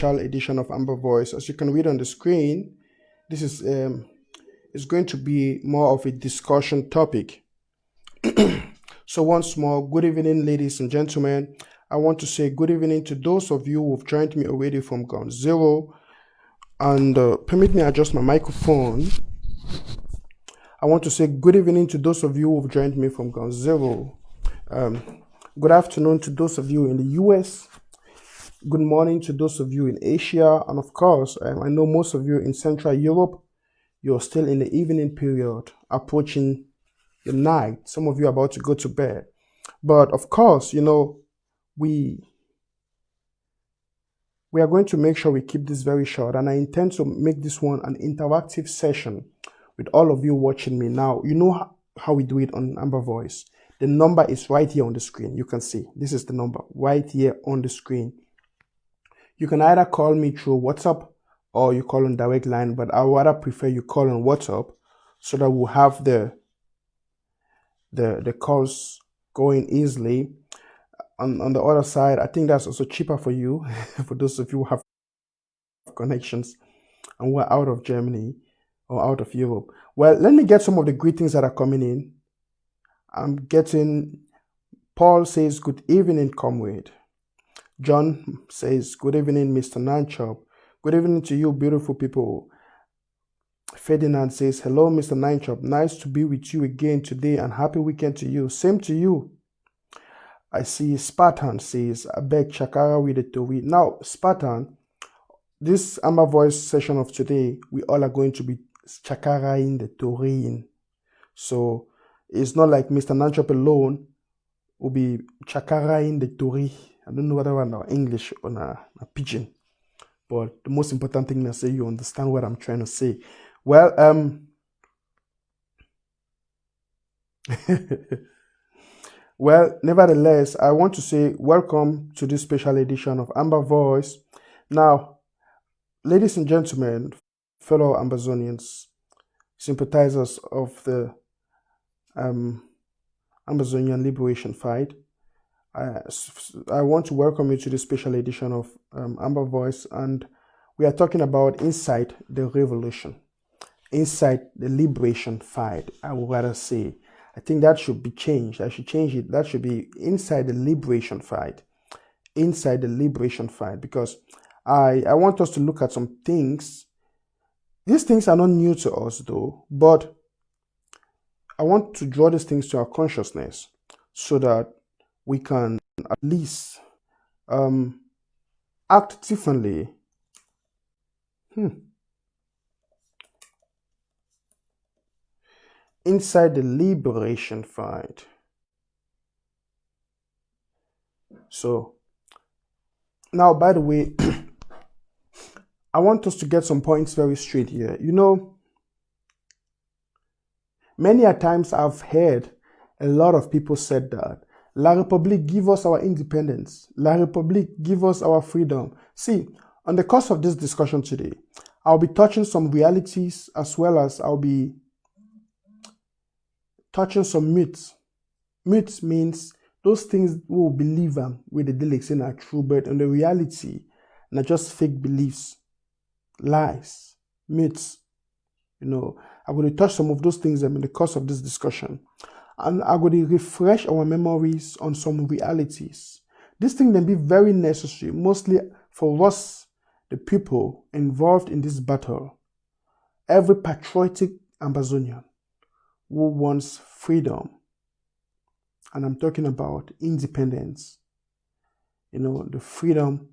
edition of Amber Voice. As you can read on the screen, this is going to be more of a discussion topic. So once more, good evening, ladies and gentlemen. I want to say good evening to those of you who've joined me already from ground zero. And permit me adjust my microphone. I want to say good evening to those of you who've joined me from ground zero. Good afternoon to those of you in the US. Good morning to those of you in Asia. And of course, I know most of you in Central Europe, you're still in the evening period, approaching the night. Some of you are about to go to bed. But of course, you know, we are going to make sure we keep this very short. And I intend to make this one an interactive session with all of you watching me now. You know how we do it on Amber Voice. The number is right here on the screen. You can see this is the number right here on the screen. You can either call me through WhatsApp or you call on direct line, but I would rather prefer you call on WhatsApp so that we'll have the calls going easily. On the other side, I think that's also cheaper for you, for those of you who have connections and who are out of Germany or out of Europe. Well, let me get some of the greetings that are coming in. I'm getting, Paul says, good evening, comrade. John says, good evening, Mr. Nanchop. Good evening to you, beautiful people. Ferdinand says, hello, Mr. Nanchop. Nice to be with you again today and happy weekend to you. Same to you. I see Spartan says, I beg Chakara with the Tori. Now, Spartan, this Amber Voice session of today, we all are going to be Chakara in the Tori. So it's not like Mr. Nanchop alone will be Chakara in the Tori. I don't know whether I'm English or a pidgin. But the most important thing is say you understand what I'm trying to say. Well, well, nevertheless, I want to say welcome to this special edition of Amber Voice. Now, ladies and gentlemen, fellow Ambazonians, sympathizers of the Ambazonian liberation fight, I want to welcome you to this special edition of Amber Voice, and we are talking about inside the revolution, inside the liberation fight, I would rather say. I think that should be changed. I should change it. That should be inside the liberation fight. Inside the liberation fight. Because I want us to look at some things. These things are not new to us though. But I want to draw these things to our consciousness so that we can at least act differently. Inside the liberation fight. So, now, by the way, I want us to get some points very straight here. You know, many a times I've heard a lot of people said that, La République, give us our independence. La République, give us our freedom. See, on the course of this discussion today, I'll be touching some realities as well as I'll be touching some myths. Myths means those things we will believe with the dialects in are true, but in the reality, not just fake beliefs, lies, myths. You know, I'm going to touch some of those things in the course of this discussion. And I'm going to refresh our memories on some realities. This thing then be very necessary, mostly for us, the people involved in this battle. Every patriotic Ambazonian who wants freedom, and I'm talking about independence, you know, the freedom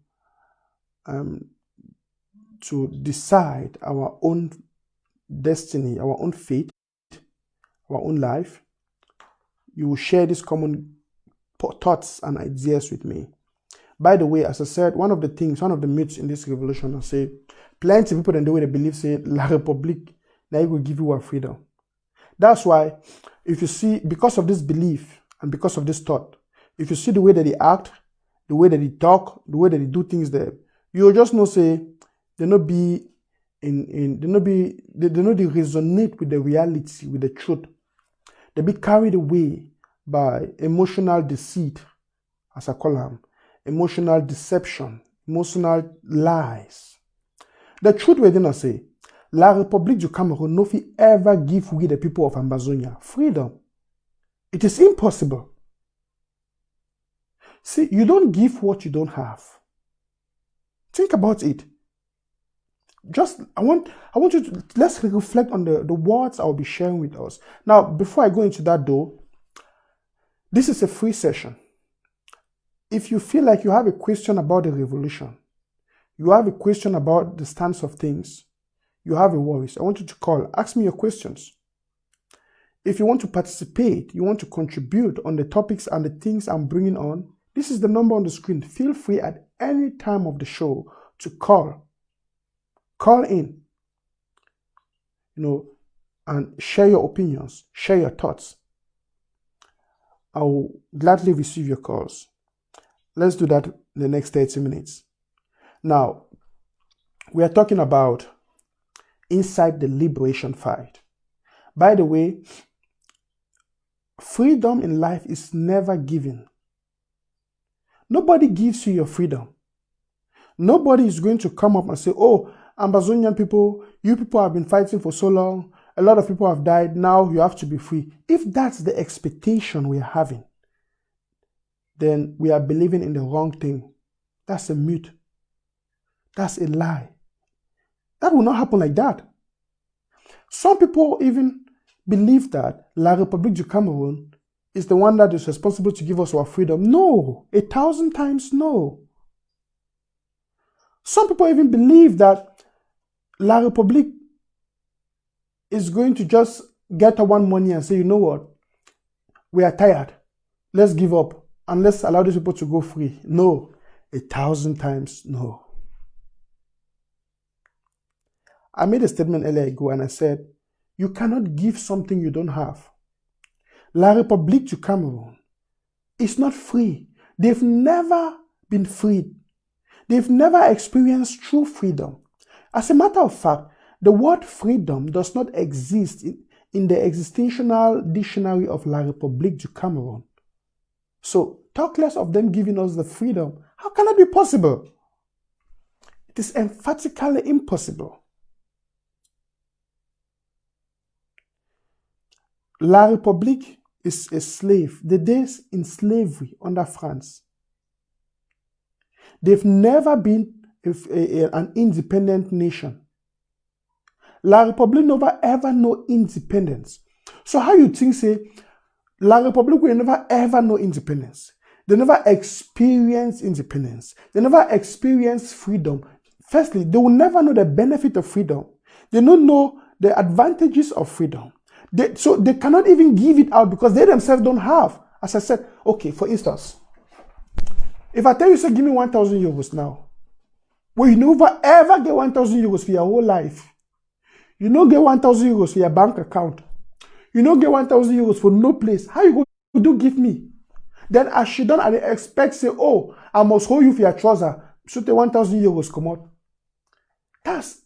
to decide our own destiny, our own fate, our own life. You will share these common thoughts and ideas with me. By the way, as I said, one of the myths in this revolution, I say, plenty of people in the way they believe say, La République, now it will give you our freedom. That's why, if you see, because of this belief and because of this thought, if you see the way that they act, the way that they talk, the way that they do things there, you'll just know, say, they not resonate with the reality, with the truth. They be carried away by emotional deceit, as I call them, emotional deception, emotional lies. The truth we didn't say, La République du Cameroun no fit ever give we the people of Amazonia freedom. It is impossible. See, you don't give what you don't have. Think about it. I want you to, let's reflect on the words I'll be sharing with us. Now, before I go into that though, this is a free session. If you feel like you have a question about the revolution, you have a question about the stance of things, you have a worries, I want you to call. Ask me your questions. If you want to participate, you want to contribute on the topics and the things I'm bringing on, this is the number on the screen. Feel free at any time of the show to call. Call in, and share your opinions, share your thoughts. I will gladly receive your calls. Let's do that in the next 30 minutes. Now, we are talking about inside the liberation fight. By the way, freedom in life is never given. Nobody gives you your freedom. Nobody is going to come up and say, oh, Amazonian people, you people have been fighting for so long. A lot of people have died. Now you have to be free. If that's the expectation we are having, then we are believing in the wrong thing. That's a myth. That's a lie. That will not happen like that. Some people even believe that La République du Cameroun is the one that is responsible to give us our freedom. No, 1,000 times no. Some people even believe that La République is going to just get one money and say, you know what, we are tired. Let's give up and let's allow these people to go free. No, 1,000 times no. I made a statement earlier ago and I said, you cannot give something you don't have. La République du Cameroun is not free. They've never been freed. They've never experienced true freedom. As a matter of fact, the word freedom does not exist in the existential dictionary of La République du Cameroun. So, talk less of them giving us the freedom. How can that be possible? It is emphatically impossible. La République is a slave. The days in slavery under France. They've never been an independent nation. La République never ever know independence. So how you think say La République will never ever know independence? They never experience independence. They never experience freedom. Firstly, they will never know the benefit of freedom. They don't know the advantages of freedom. So they cannot even give it out because they themselves don't have. As I said, okay, for instance, if I tell you, say, give me 1,000 euros now, well, you never ever get 1,000 euros for your whole life. You don't get 1,000 euros for your bank account. You don't get 1,000 euros for no place. How you going to do give me? Then as she done, I expect, say, oh, I must hold you for your trouser. So the 1,000 euros come out. That's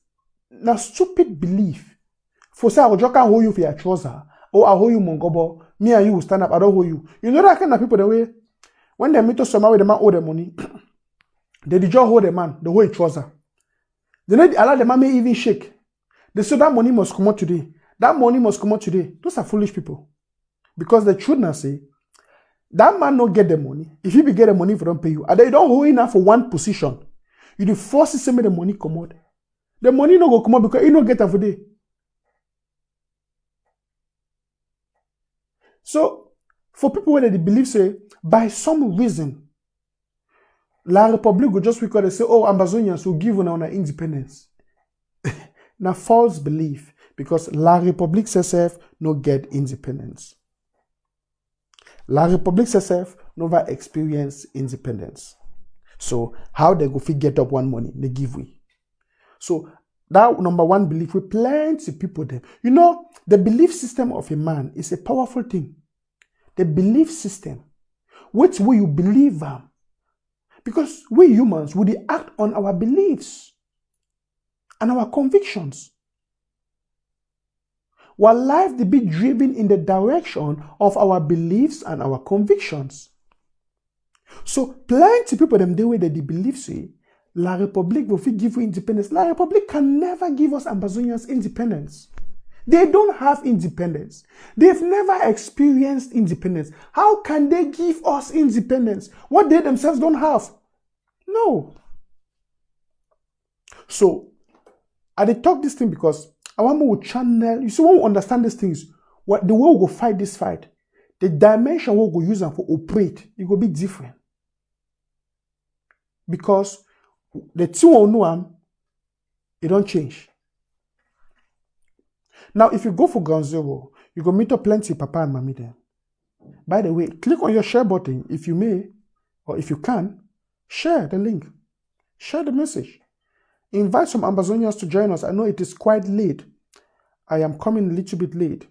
a stupid belief. For say, I just can't hold you for your trouser. Or I hold you mongobo. Me and you will stand up. I don't hold you. You know that kind of people, the way, when they meet us somewhere with the man owe the money, they just hold the man, the whole trouser. They don't allow the man may even shake. They say that money must come out today. That money must come out today. Those are foolish people. Because the truth now say, that man don't get the money. If he be get the money, if he don't pay you, and they don't hold enough for one position, you the force to send me the money come out. The money no go come out because he don't get it for day. So, for people where they believe, say, by some reason, La République will just record and say, oh, Amazonians will give on our independence. Now, false belief, because La République herself no get independence. La République herself never experience independence. So, how they go fit get up one money? They give way. So, that number one belief, we plenty people there. You know, the belief system of a man is a powerful thing. The belief system. Which way you believe because we humans, we act on our beliefs and our convictions. While life they be driven in the direction of our beliefs and our convictions. So plenty people them the way that they believe say La République will give you independence. La République can never give us Ambazonians independence. They don't have independence. They've never experienced independence. How can they give us independence? What they themselves don't have? No. So, I did talk this thing because I want to channel. You see, when we understand these things, what the way we go fight this fight, the dimension we go use them for operate, it will be different. Because the two on know it don't change. Now, if you go for ground zero, you go meet up plenty papa and mommy there. By the way, click on your share button if you may, or if you can, share the link, share the message. Invite some Ambazonians to join us. I know it is quite late. I am coming a little bit late.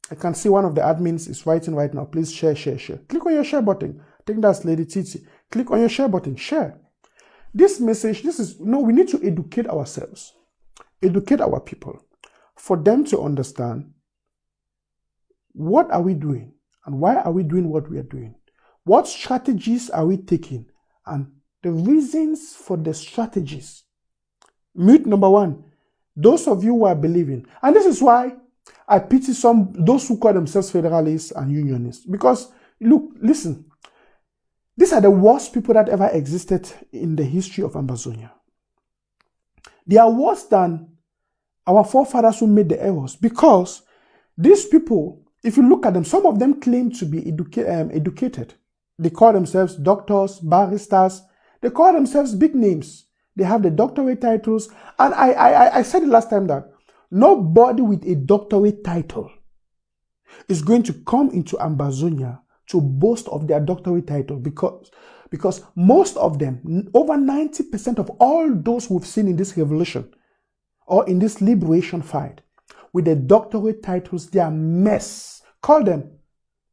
I can see one of the admins is writing right now. Please share, share, share. Click on your share button. I think that's Lady Titi. Click on your share button, share. This message, we need to educate ourselves, educate our people, for them to understand what are we doing and why are we doing what we are doing. What strategies are we taking and the reasons for the strategies. Myth number one, those of you who are believing, and this is why I pity those who call themselves federalists and unionists, because look, listen, these are the worst people that ever existed in the history of Ambazonia. They are worse than our forefathers who made the errors, because these people, if you look at them, some of them claim to be educated. They call themselves doctors, barristers. They call themselves big names. They have the doctorate titles. And I said it last time that nobody with a doctorate title is going to come into Ambazonia to boast of their doctorate title, because most of them, over 90% of all those we've seen in this revolution or in this liberation fight with the doctorate titles, they are mess. Call them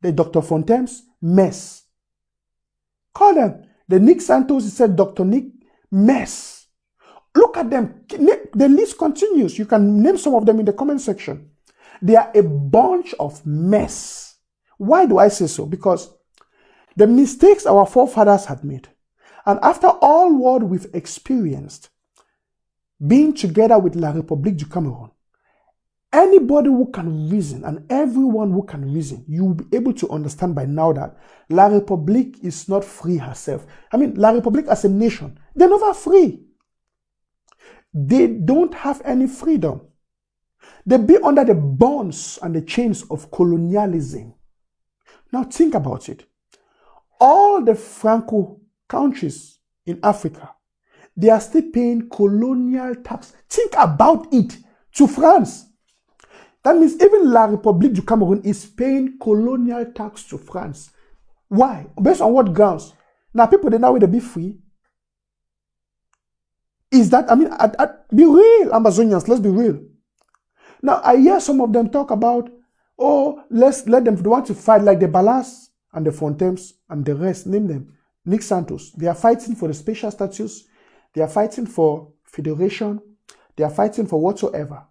the Dr. Fontaines, mess. Call them the Nick Santos, he said Dr. Nick, mess. Look at them. The list continues. You can name some of them in the comment section. They are a bunch of mess. Why do I say so? Because the mistakes our forefathers had made, and after all what we've experienced, being together with La République du Cameroun, anybody who can reason and everyone who can reason, you will be able to understand by now that La République is not free herself. I mean, La République as a nation, they're never free. They don't have any freedom. They be under the bonds and the chains of colonialism. Now think about it. All the Franco countries in Africa, they are still paying colonial tax. Think about it to France. That means even La République du Cameroun is paying colonial tax to France. Why? Based on what grounds? Now people, they now will be free. Is that, I mean, be real, Ambazonians, let's be real. Now, I hear some of them talk about, oh, let's let them, they want to fight like the Balas and the Fontaines and the rest, name them, Nick Santos. They are fighting for the special status. They are fighting for federation. They are fighting for whatsoever.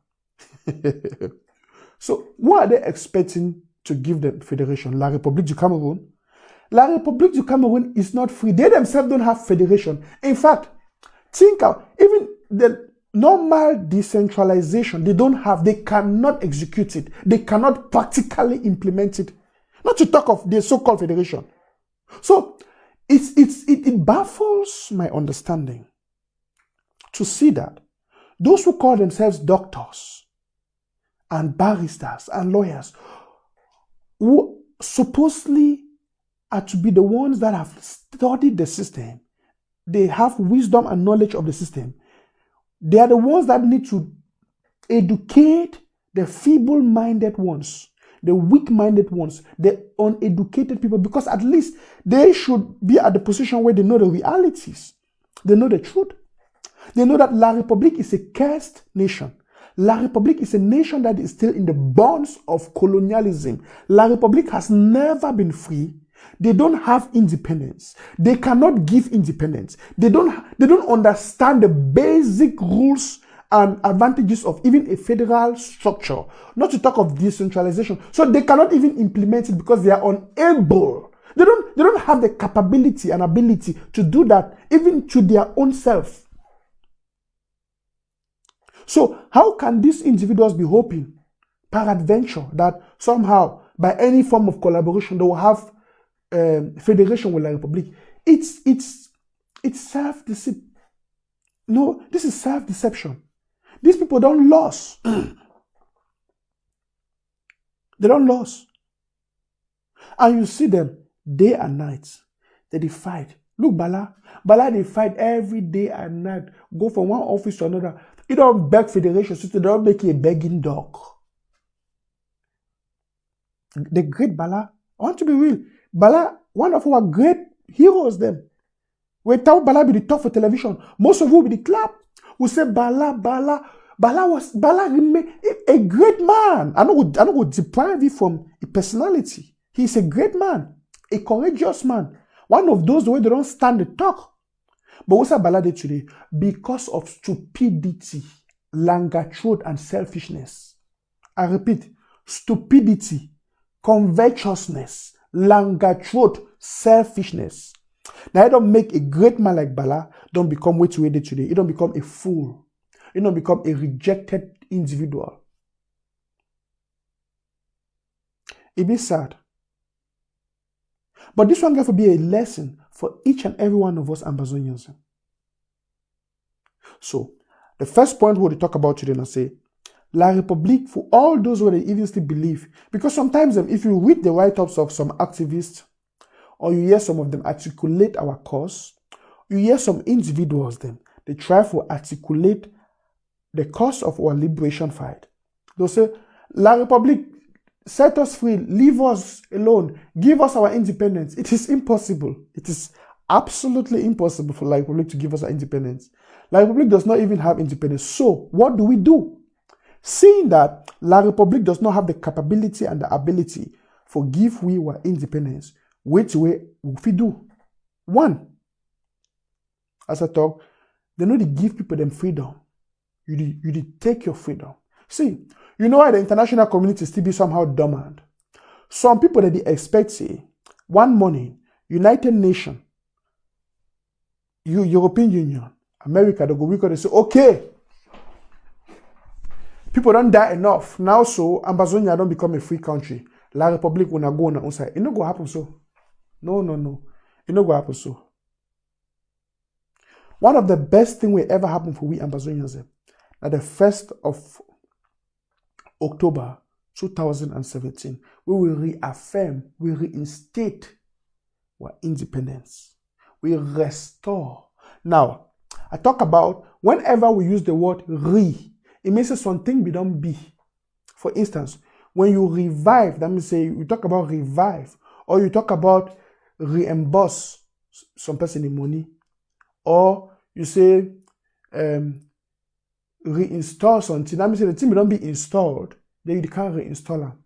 So, what are they expecting to give the federation? La République du Cameroun? La République du Cameroun is not free. They themselves don't have federation. In fact, think out, even the normal decentralization, they cannot execute it. They cannot practically implement it. Not to talk of the so-called federation. So, it baffles my understanding to see that those who call themselves doctors and barristers and lawyers, who supposedly are to be the ones that have studied the system, they have wisdom and knowledge of the system. They are the ones that need to educate the feeble-minded ones, the weak-minded ones, the uneducated people, because at least they should be at the position where they know the realities. They know the truth. They know that La République is a cursed nation. La République is a nation that is still in the bonds of colonialism. La République has never been free. They don't have independence. They cannot give independence. They don't understand the basic rules and advantages of even a federal structure, not to talk of decentralization. So they cannot even implement it because they are unable. They don't have the capability and ability to do that even to their own self. So how can these individuals be hoping, peradventure, that somehow by any form of collaboration they will have federation with La République? It's self-deceit. No, this is self-deception. These people don't lose. They don't lose. And you see them day and night. They fight. Look, Bala, they fight every day and night. Go from one office to another. You don't beg federation, so they don't make you a begging dog. The great Bala, I want to be real. Bala, one of our great heroes, them. Without Bala be the top for television, most of you will be the clap. We say Bala remain a great man. I don't go deprive you from a personality. He's a great man, a courageous man. One of those where they don't stand the talk. But what's Bala did today? Because of stupidity, language, and selfishness. I repeat, stupidity, covetousness, language, selfishness. Now, you don't make a great man like Bala, don't become what you did today. You don't become a fool. You don't become a rejected individual. It be sad. But this one has to be a lesson for each and every one of us Amazonians. So, the first point we'll talk about today, and I say, La République, for all those who they even still believe, because sometimes if you read the write-ups of some activists, or you hear some of them articulate our cause, you hear some individuals then, they try to articulate the cause of our liberation fight. They'll say, La République, set us free, leave us alone, give us our independence. It is impossible. It is absolutely impossible for La République to give us our independence. La République does not even have independence. So, what do? Seeing that La République does not have the capability and the ability for give we our independence, which way will we do? One, as I talk, they know they give people them freedom. You take your freedom. See, you know why the international community still be somehow dormant. Some people that they expect, say, one morning, United Nations, European Union, America, they go weak, they say, okay, people don't die enough. Now so Amazonia don't become a free country. La République will not go on the outside. It not go happen so. No. It not go happen so. One of the best thing will ever happen for we Amazonians at the 1st of October 2017, we will reaffirm, we reinstate our independence. We restore. Now, I talk about whenever we use the word it means something we don't be. For instance, when you revive, that means say you talk about revive, or you talk about reimburse some person the money, or you say reinstall something. That means the thing will not be installed, then you can't reinstall them.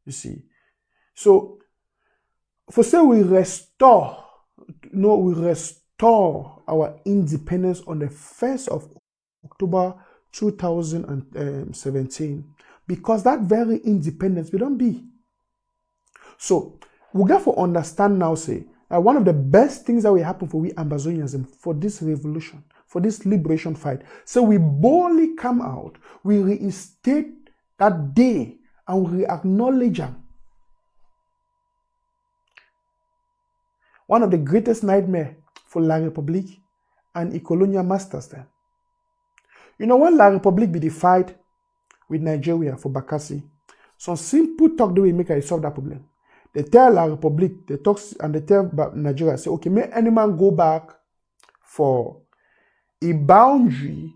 You see. So for say we restore our independence on the 1st of October 2017, because that very independence we don't be. So we got to understand now, say, one of the best things that will happen for we Amazonians for this revolution, for this liberation fight. So we boldly come out, we reinstate that day, and we acknowledge them. One of the greatest nightmares for La République and its colonial masters then. You know, when La République be the fight with Nigeria for Bakassi, some simple talk they will make to solve that problem. They tell La République, they talk and they tell Nigeria, say, okay, may any man go back for a boundary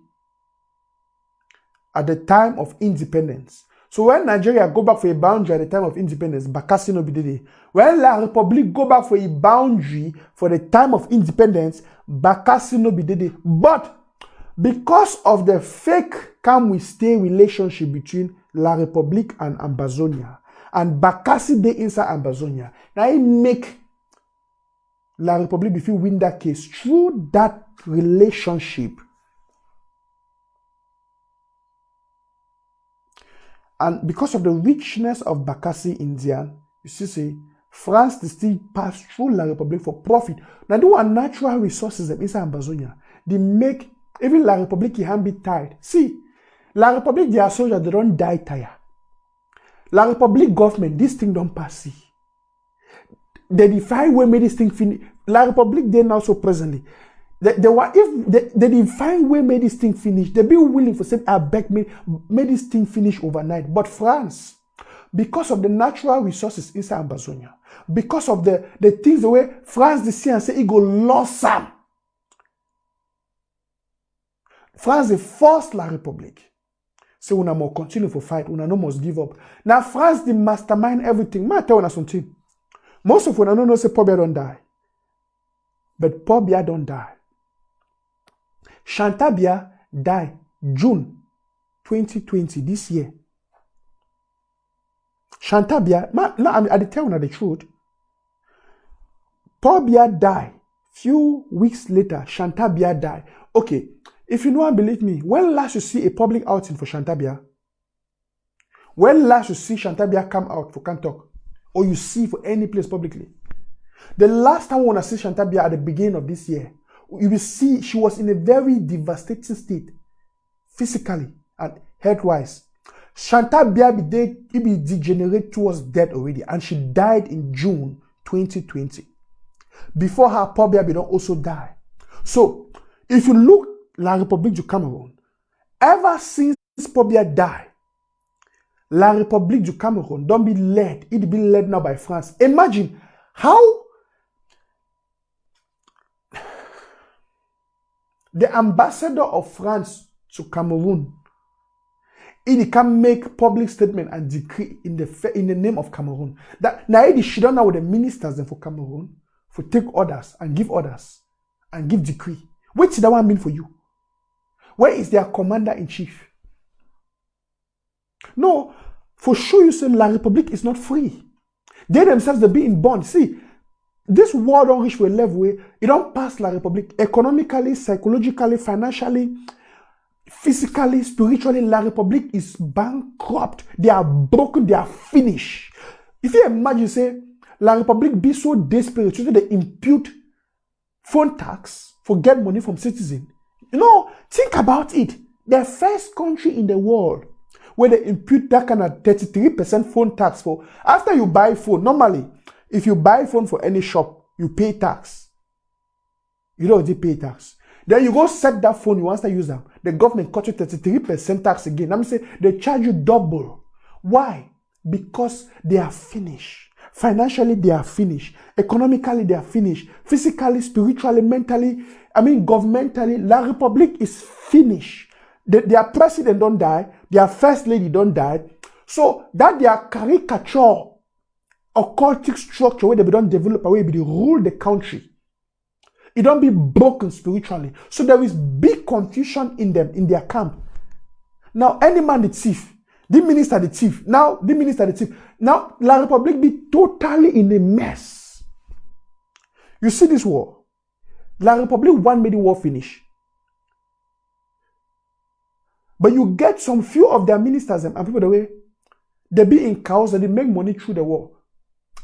at the time of independence. So when Nigeria go back for a boundary at the time of independence, Bakassi no be there. When La République go back for a boundary for the time of independence, Bakassi no be there. But because of the fake come we stay relationship between La République and Amazonia, and Bakassi dey inside Amazonia, now it make La République if you win that case through that relationship. And because of the richness of Bakassi Indian, you see, say, France still pass through La République for profit. Now, there are natural resources inside Amazonia. They make even La République can be tied. See, La République, their soldiers, they don't die tired. La République government, this thing don't pass. They define where made this thing finish. La République, they now so presently. They were if they define where made this thing finish. They be willing for say I beg made this thing finish overnight. But France, because of the natural resources inside Amazonia, because of the things the way France they see and say it go lost some. France they force La République. Say una more continue for fight, una no must give up. Now France they mastermind everything. Ma tell una something. Most of una no know say Pobia don't die. But Pobia don't die. Chantabia died June 2020 this year. Chantabia, I tell you the truth. Pobia died. Few weeks later, Chantabia died. Okay, if you know and believe me, when last you see a public outing for Chantabia? When last you see Chantabia come out for Can Talk? Or you see for any place publicly? The last time we want to see Chantabia at the beginning of this year, you will see she was in a very devastating state, physically and health-wise. Chantabia be degenerate towards death already, and she died in June 2020. Before her, Pobia don't also die. So, if you look La République du Cameroon, ever since Pobia died, La République du Cameroon don't be led. It be led now by France. Imagine how the ambassador of France to Cameroon, it can make public statement and decree in the name of Cameroon. That now it should now with the ministers for Cameroon for take orders and give decree. What did that one mean for you? Where is their commander in chief? No, for sure you say La République is not free. They themselves they be in bond. See. This war don't reach to a level where it don't pass La République economically, psychologically, financially, physically, spiritually. La République is bankrupt. They are broken. They are finished. If you imagine, say, La République be so desperate, so they impute phone tax for get money from citizens. You know, think about it. The first country in the world where they impute that kind of 33% phone tax for after you buy phone. Normally, if you buy phone for any shop, you pay tax. You don't pay tax. Then you go set that phone, you want to use them. The government cut you 33% tax again. Let me say they charge you double. Why? Because they are finished. Financially, they are finished. Economically, they are finished. Physically, spiritually, mentally, governmentally, La République is finished. Their president don't die. Their first lady don't die. So that their caricature occultic structure where they don't develop a way they rule the country. It don't be broken spiritually. So there is big confusion in them, in their camp. Now, any man the thief, the minister the thief, now the minister the thief. Now, La République be totally in a mess. You see this war? La République want made the war finish. But you get some few of their ministers and people the way, they be in chaos and they make money through the war.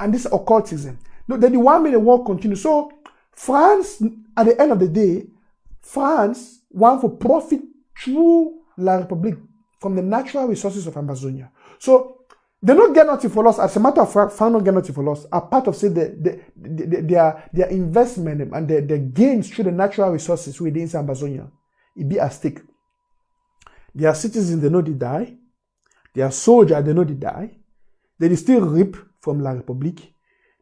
And this occultism. No, then the one made the war continue. So France, at the end of the day, France want for profit through La République from the natural resources of Amazonia. So they don't get nothing for loss. As a matter of fact, France don't get nothing for loss. A part of say their investment and their gains through the natural resources within Amazonia, it be at stake. Their citizens they know they die. Their soldiers they know they die. They still reap from La République.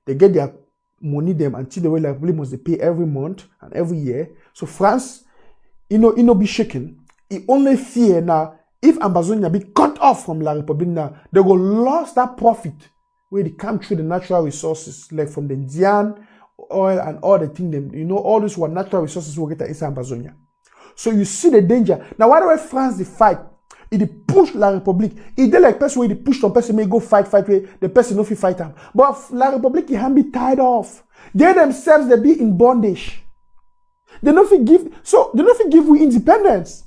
They get their money them until the way La République must pay every month and every year. So France, it no be shaken. It only fear now if Amazonia be cut off from La République now, they will lose that profit where they come through the natural resources like from the Indian oil and all the thing them. All these were natural resources we get in Amazonia. So you see the danger. Now why do France the fight? It push La République. It dey like person where they push some person may go fight where the person no fit fight them. But La République can be tied off. They themselves they be in bondage. They no fit give we independence.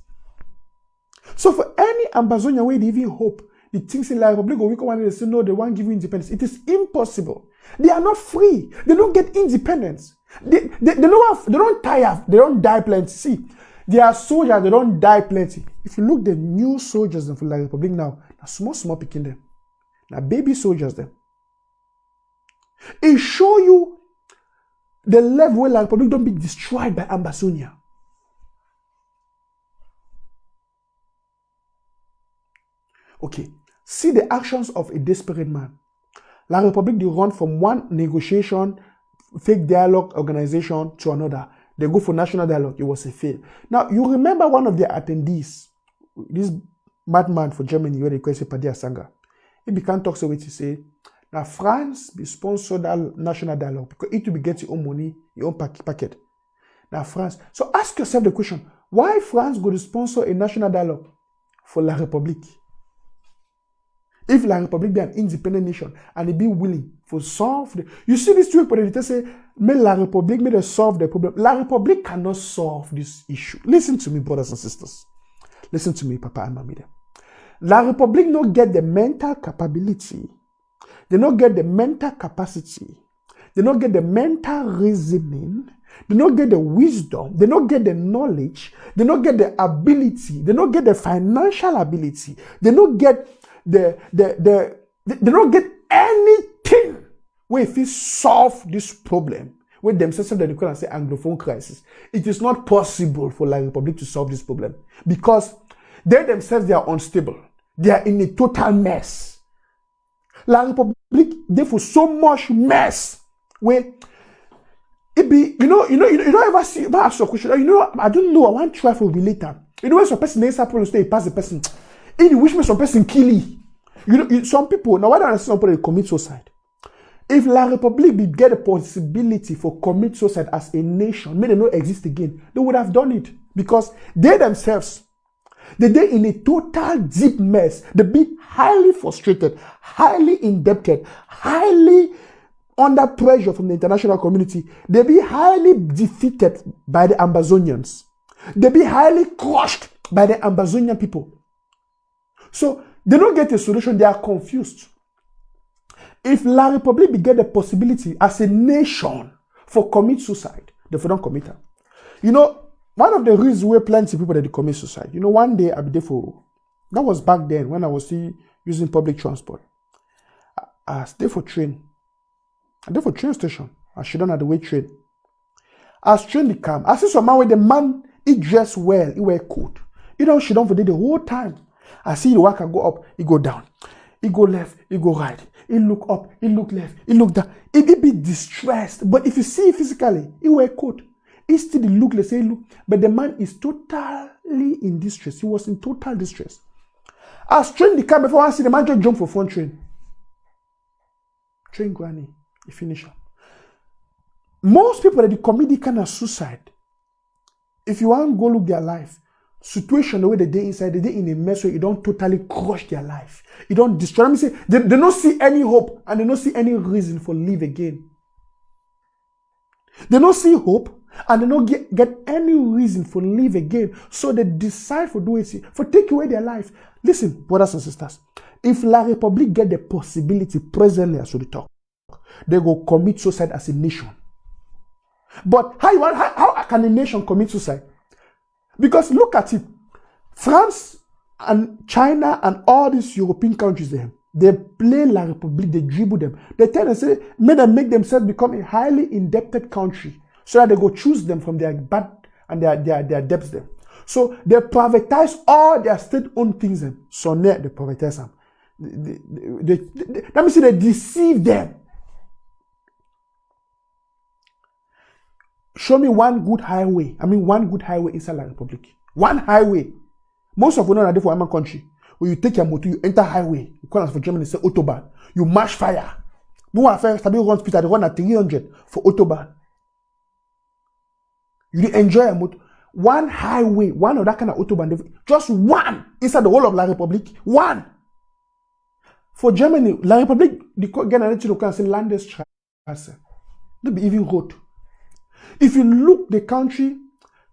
So for any Amazonia where they even hope the things in La République or we come and they say no, they won't give you independence. It is impossible. They are not free. They don't get independence. They don't tire. They don't die plenty. See, Their soldiers, they don't die plenty. If you look the new soldiers for La Republic now, now small picking them. Now baby soldiers them. It show you the level where La Republic don't be destroyed by Ambazonia. Okay, see the actions of a desperate man. La Republic, they run from one negotiation, fake dialogue organization to another. They go for national dialogue. It was a fail. Now, you remember one of their attendees, this madman for Germany, where they call it Padia Sanga. He began talk so he say, now France be sponsor that national dialogue because it will be get your own money, your own packet. Now France. So ask yourself the question, why France go to sponsor a national dialogue for La République? If La République be an independent nation and it be willing to solve the... You see these two people, they say, may La République, may they solve the problem. La République cannot solve this issue. Listen to me, brothers and sisters. Listen to me, Papa and Mamida. La République not get the mental capability. They not get the mental capacity. They not get the mental reasoning. They not get the wisdom. They not get the knowledge. They not get the ability. They not get the financial ability. They not get they don't get anything where if we solve this problem with themselves that they can say Anglophone crisis. It is not possible for La Republic to solve this problem because they themselves, they are unstable. They are in a total mess. La Republic, therefore, so much mess where it be, you don't ever see, but I ask you a question, I don't know, I want to try for later. When some person needs a problem, they pass the person. In which some person kill you. Some people, now why don't I see somebody commit suicide? If La Republic get a possibility for commit suicide as a nation, may they not exist again, they would have done it. Because they themselves, they're in a total deep mess. They be highly frustrated, highly indebted, highly under pressure from the international community. They be highly defeated by the Ambazonians. They be highly crushed by the Ambazonian people. So they don't get a solution, they are confused. If La Republic get the possibility as a nation for commit suicide, they don't commit it. One of the reasons where plenty of people that they commit suicide, one day I be there that was back then when I was still using public transport. I stay for train. I there for train station. I sit down at the way train. As train the come, I see some man with the man, he dressed well, he wear coat. He don't sit down for the whole time. I see the worker go up, he go down. He go left, he go right. He look up, he look left, he look down. He be distressed. But if you see physically, he wear coat. He still look, let's say look. But the man is totally in distress. He was in total distress. As train the car before I see the man just jump for front train. Train granny, he finish up. Most people that they commit the kind of suicide, if you want to go look their life, situation the way they inside, they in a mess where you don't totally crush their life. You don't destroy. Let me say, they don't see any hope and they don't see any reason for live again. They don't see hope and they don't get any reason for live again. So they decide for do it, for take away their life. Listen, brothers and sisters, if La Republic get the possibility presently as we talk, they go commit suicide as a nation. But how can a nation commit suicide? Because look at it. France and China and all these European countries, they play La Republic, they dribble them. They tell them, say, make themselves become a highly indebted country so that they go choose them from their bad and their debts them. So they privatize all their state-owned things. So now they privatize them. Let me say they deceive them. Show me one good highway. One good highway inside La Republic. One highway. Most of you know that for American country. When you take your motor, you enter highway. You call us for Germany, say Autobahn. You mash fire. No one first run speed, they run at 300 for Autobahn. You enjoy your motor. One highway, one of that kind of Autobahn. Just one inside the whole of La Republic. One. For Germany, La Republic, the generation can say Landesstraße. They be even road. If you look the country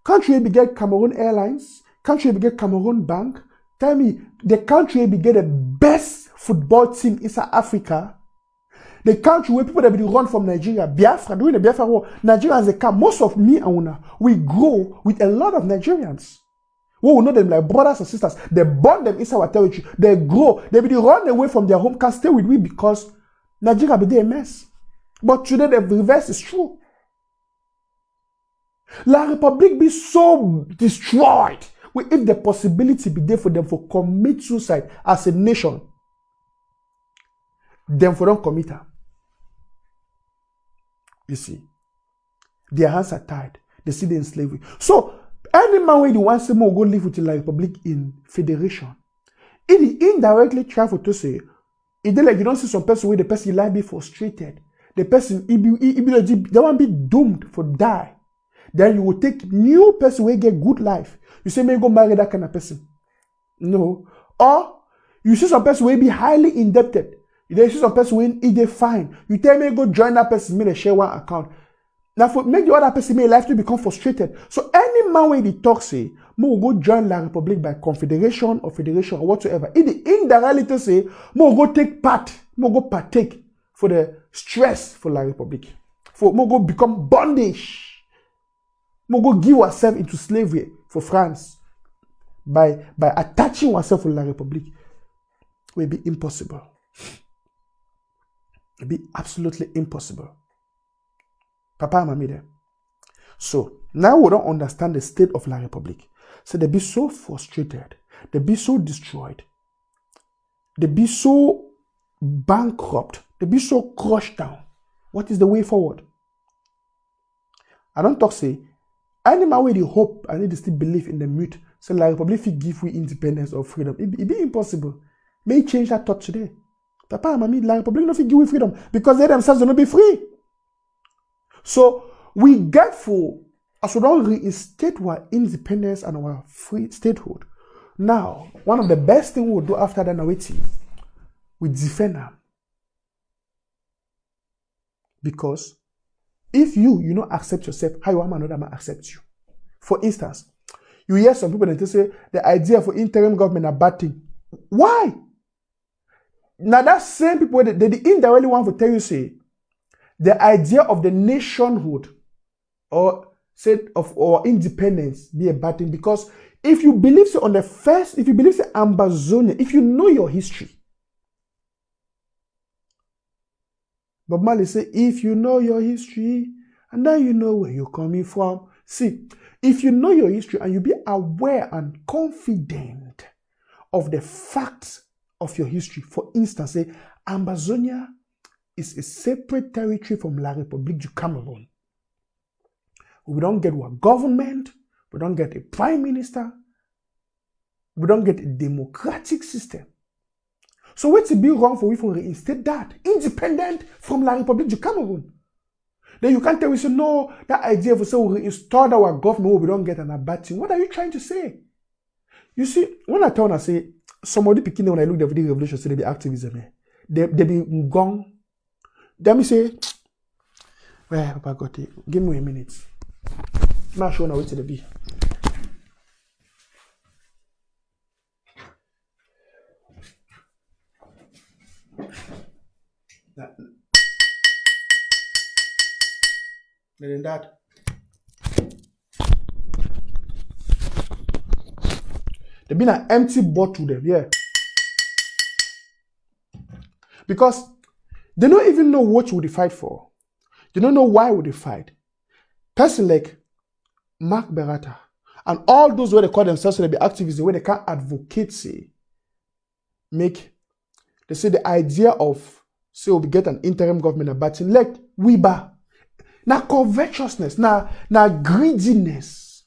will get Cameroon Airlines, country will get Cameroon Bank. Tell me, the country will get the best football team in South Africa. The country where people that be run from Nigeria, Biafra, during the Biafra war, Nigerians, they come. Most of me and Una, we grow with a lot of Nigerians. We will know them like brothers and sisters. They born them inside our territory. They grow. They be run away from their home, can't stay with we because Nigeria be there a mess. But today the reverse is true. La Republic be so destroyed. If the possibility be there for them for commit suicide as a nation, then for them commit her. You see, their hands are tied. They see them in slavery. So, any man when you want to go live with the La Republic in federation, it indirectly try for to say, it like you don't see some person where the person life be frustrated. The person, they won't be doomed for die. Then you will take new person where get good life. You say, may go marry that kind of person. No. Or you see some person will be highly indebted. You see some person will eat a fine. You tell me go join that person, may they share one account. Now for make the other person may life to become frustrated. So any man when they talk say, mo go join La Republic by confederation or federation or whatsoever. In the indirectly say, mo go take part, mo go partake for the stress for La Republic. For mo go become bondage. Mo go give ourselves into slavery for France by attaching ourselves to La Republic. Will be impossible. It will be absolutely impossible. Papa and Mommy there. So now we don't understand the state of La Republic. So they be so frustrated. They be so destroyed. They be so bankrupt. They be so crushed down. What is the way forward? I don't talk say, any man with the hope and they still believe in the mute. So La Republic will give we independence or freedom. It be impossible. May change that thought today. Papa and Mommy, La Republic not give we freedom because they themselves will not be free. So we get for as we don't reinstate our independence and our free statehood. Now, one of the best things we will do after that now we defend them. Because if you don't accept yourself, how you want another man accept you? For instance, you hear some people that say the idea for interim government are bad thing. Why? Now that same people they indirectly want to tell you say the idea of the nationhood or say of our independence be a bad thing because if you believe so on the first, if you believe so Ambazonia, if you know your history. Bob Marley say, if you know your history, and then you know where you're coming from. See, if you know your history and you be aware and confident of the facts of your history, for instance, say, Ambazonia is a separate territory from La République du Cameroon. We don't get one government, we don't get a prime minister, we don't get a democratic system. So what's it be wrong for we to reinstate that? Independent from La République du Cameroon. Then you can't tell me, say, no, that idea of say we reinstall our government, we don't get an abating. What are you trying to say? You see, when I tell and I say, somebody picking when I look at the video revolution, say they be activism, they be gone. Then me say, well, Papa got it. Give me a minute. I'm not sure now what to be. Than that. There been an empty bottle there, yeah. Because they don't even know what would they fight for. They don't know why would they fight. Person like Mark Berata and all those where they call themselves so they be activists, where they can't advocate, say, they say the idea of say we get an interim government about like Wiba. Now covetousness, now greediness.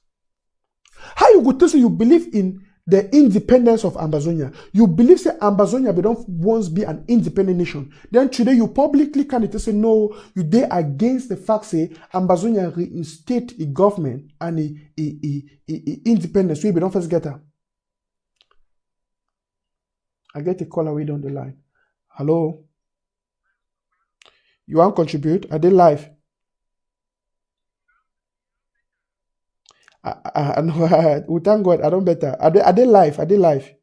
How you go to say you believe in the independence of Ambazonia? You believe say Ambazonia but don't once be an independent nation. Then today you publicly can say no, you dare against the fact say Ambazonia reinstate a government and a independence. We don't first get her. I get a call away down the line. Hello? You want to contribute? Are they live? I know. We thank God. I don't better. Are they live? Are they live?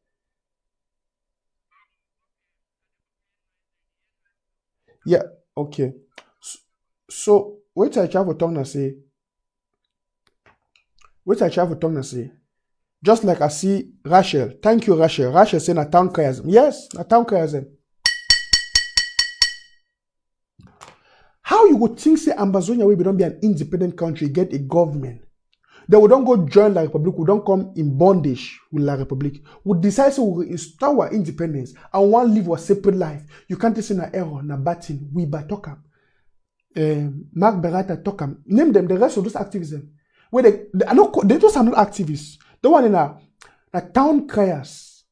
Yeah. Okay. So wait I try for tongue na say. Wait I try for tongue na say. Just like I see Rachel. Thank you, Rachel. Rachel say na town charism. Yes, na town charism. How you would think say Ambazonia will don't be an independent country, get a government? They will don't go join La Republic, we don't come in bondage with La Republic. We decide so we install our independence and one live a separate life. You can't say na error, na batin, we by Tokam. Mark Berata Tokam. Name them the rest of those activism. Where they just are not activists. The one in a town criers.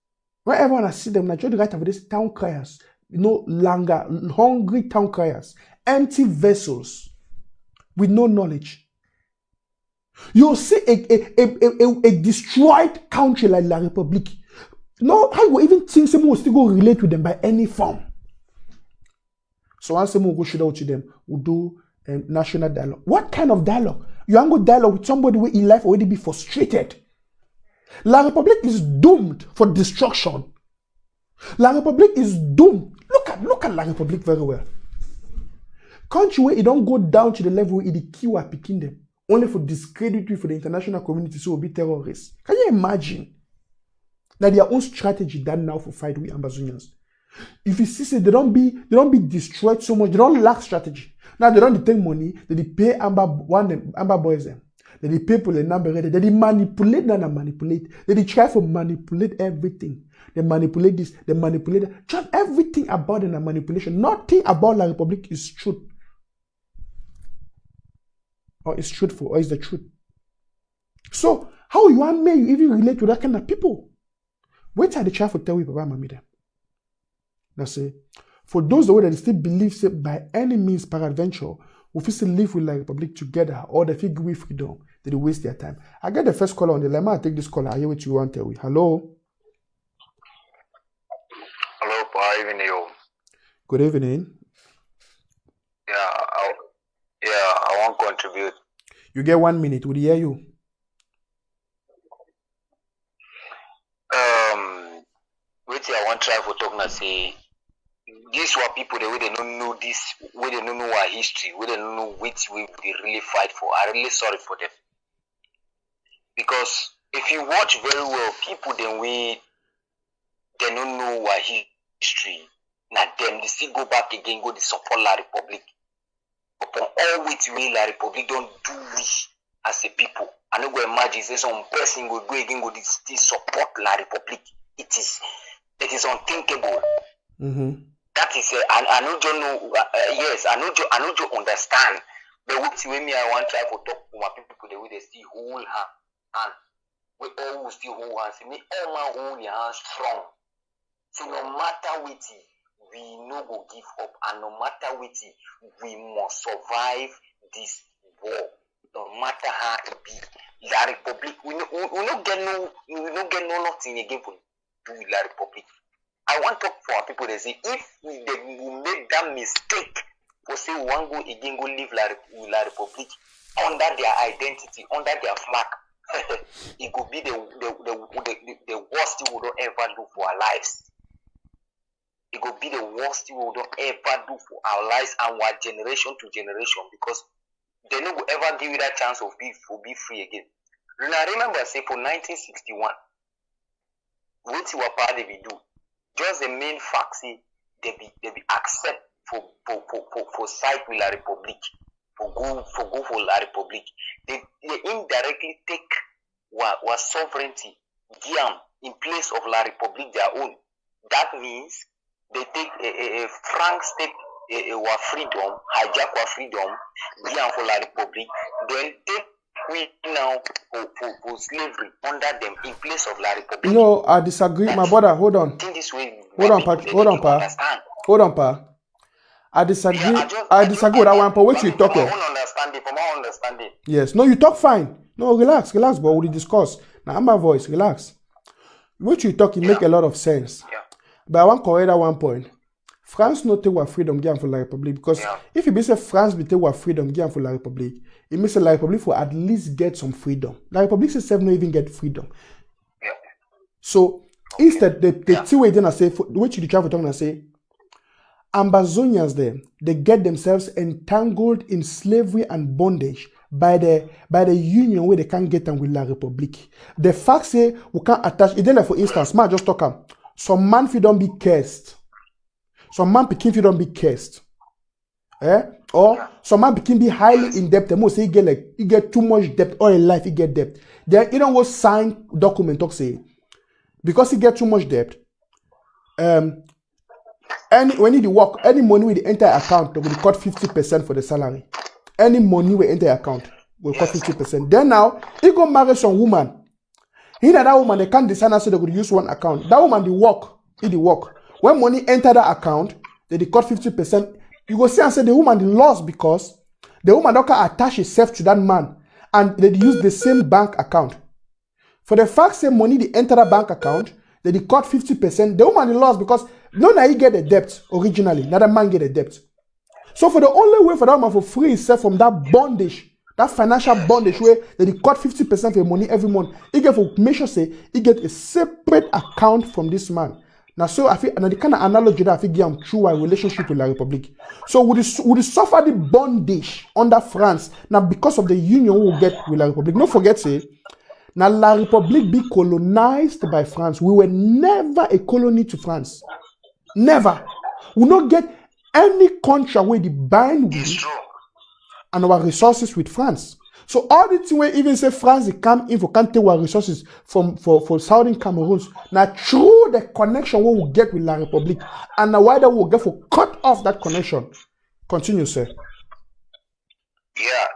Where everyone I see them, I try to write about this town criers. Longer, hungry town criers. Empty vessels with no knowledge. You'll see a destroyed country like La Republic. No, how you even think someone will still go relate with them by any form? So once someone will go shoot out to them, we'll do national dialogue. What kind of dialogue? You ain't go dialogue with somebody who in life already be frustrated. La Republic is doomed for destruction. La Republic is doomed. Look at La Republic very well. Country where it don't go down to the level where it kill or picking them, only for discredit for the international community, so will be terrorists. Can you imagine? That their own strategy done now for fight with Ambazonians. If you see, they don't be destroyed so much, they don't lack strategy. Now they don't take money, they pay Amber boys them. They pay for the number, they manipulate and manipulate. They try to manipulate everything. They manipulate this, they manipulate that. Just everything about them are manipulation. Nothing about La Republic is truth. Or is truthful, or is the truth. So, how you want me, you even relate to that kind of people? Wait till the child for tell you, Baba, Mami, them. Now say, for those the way that still believe, say, by any means, peradventure, we still live with La Republic together, or they feel give freedom, they waste their time. I get the first caller on the line. I take this caller. I hear what you want to tell me. Hello? Hello, good evening. Good evening. I want to contribute. You get 1 minute. Would hear you? Which I want to try for talking and say, these were people the way they don't know this, where they don't know our history, where they don't know which we really fight for. I'm really sorry for them. Because if you watch very well, people then they don't know our history. Now them they still go back again, go to support La Republic. Upon all which way La Republic don't do we as a people. I don't go imagine say some person will go again go still support La Republic. It is unthinkable. Mm-hmm. That is I know you know yes, I know you understand. But which way me I want to try to talk to my people the way they still hold hand. We all will still hold hands. Me all my hold your hands strong. So no matter what we no go give up, and no matter what we must survive this war. No matter how it be. La Republic we no get no nothing again for do with La Republic. I want to talk for our people. They say if we make that mistake, for say we want go again go live La Republic under their identity, under their flag, it could be the worst thing we don't ever do for our lives. It could be the worst thing we don't ever do for our lives and our generation to generation, because they no go ever give you that chance of be free again. And I remember say for 1961, what you were part they be do. Just the main fact say they be accept for side with La Republic, for go for La Republic. They indirectly take what sovereignty, Guiam, in place of La Republic their own. That means they take a France take our freedom, hijack our freedom, Guiam for La Republic, then take we now for slavery under them in place of La Republic. No, I disagree. My brother, hold on. This way, hold on, Pa. I disagree. Yeah, I disagree with that one, but what you talking? From my understanding. Yes. No, you talk fine. No, relax, but we discuss. Now, I'm my voice. Relax. What you talking make a lot of sense. Yeah. But I want to correct that one point. France not take what freedom given for La Republic, because if you say France be take what freedom given for La Republic, it means La Republic will at least get some freedom. La Republic itself not even get freedom. Yeah. So instead, the two way then I say, which you try to talk and say, Ambazonians there, they get themselves entangled in slavery and bondage by the union where they can't get them with La Republique. The fact say we can't attach it. Then, for instance, man just talk am. Some man fi don't be cursed. Some man pikin fi don't be cursed. Or some man can be highly in debt. The most he get too much debt all in life, he get debt. Then you don't go sign document talk say because he get too much debt. When he work, any money with the entire account, they will cut 50% for the salary. Any money with entire account will cut 50%. Then now he go marry some woman. He that woman they can't decide so they could use one account. That woman the work. When money enter that account, they cut 50%. You go see and say the woman lost because the woman don't can attach herself to that man and they use the same bank account. For the fact say money they enter that bank account, they cut 50%. The woman lost because no now he get the debt originally, not the man get the debt. So for the only way for that man for free himself from that bondage, that financial bondage where they cut 50% of your money every month, he get for make sure say he get a separate account from this man. Now, so I feel, and the kind of analogy that I think I'm through our relationship with La Republique. So would you suffer the bondage under France now because of the union we will get with La Republique? Don't forget, say, now La Republique be colonized by France. We were never a colony to France. Never. We not get any contract where they bind with and our resources with France. So all the thing where even say France they come in for can't take our resources for Southern Cameroon. Now through the connection we will get with La Republique, and now why that will get for cut off that connection. Continue, sir. Yeah,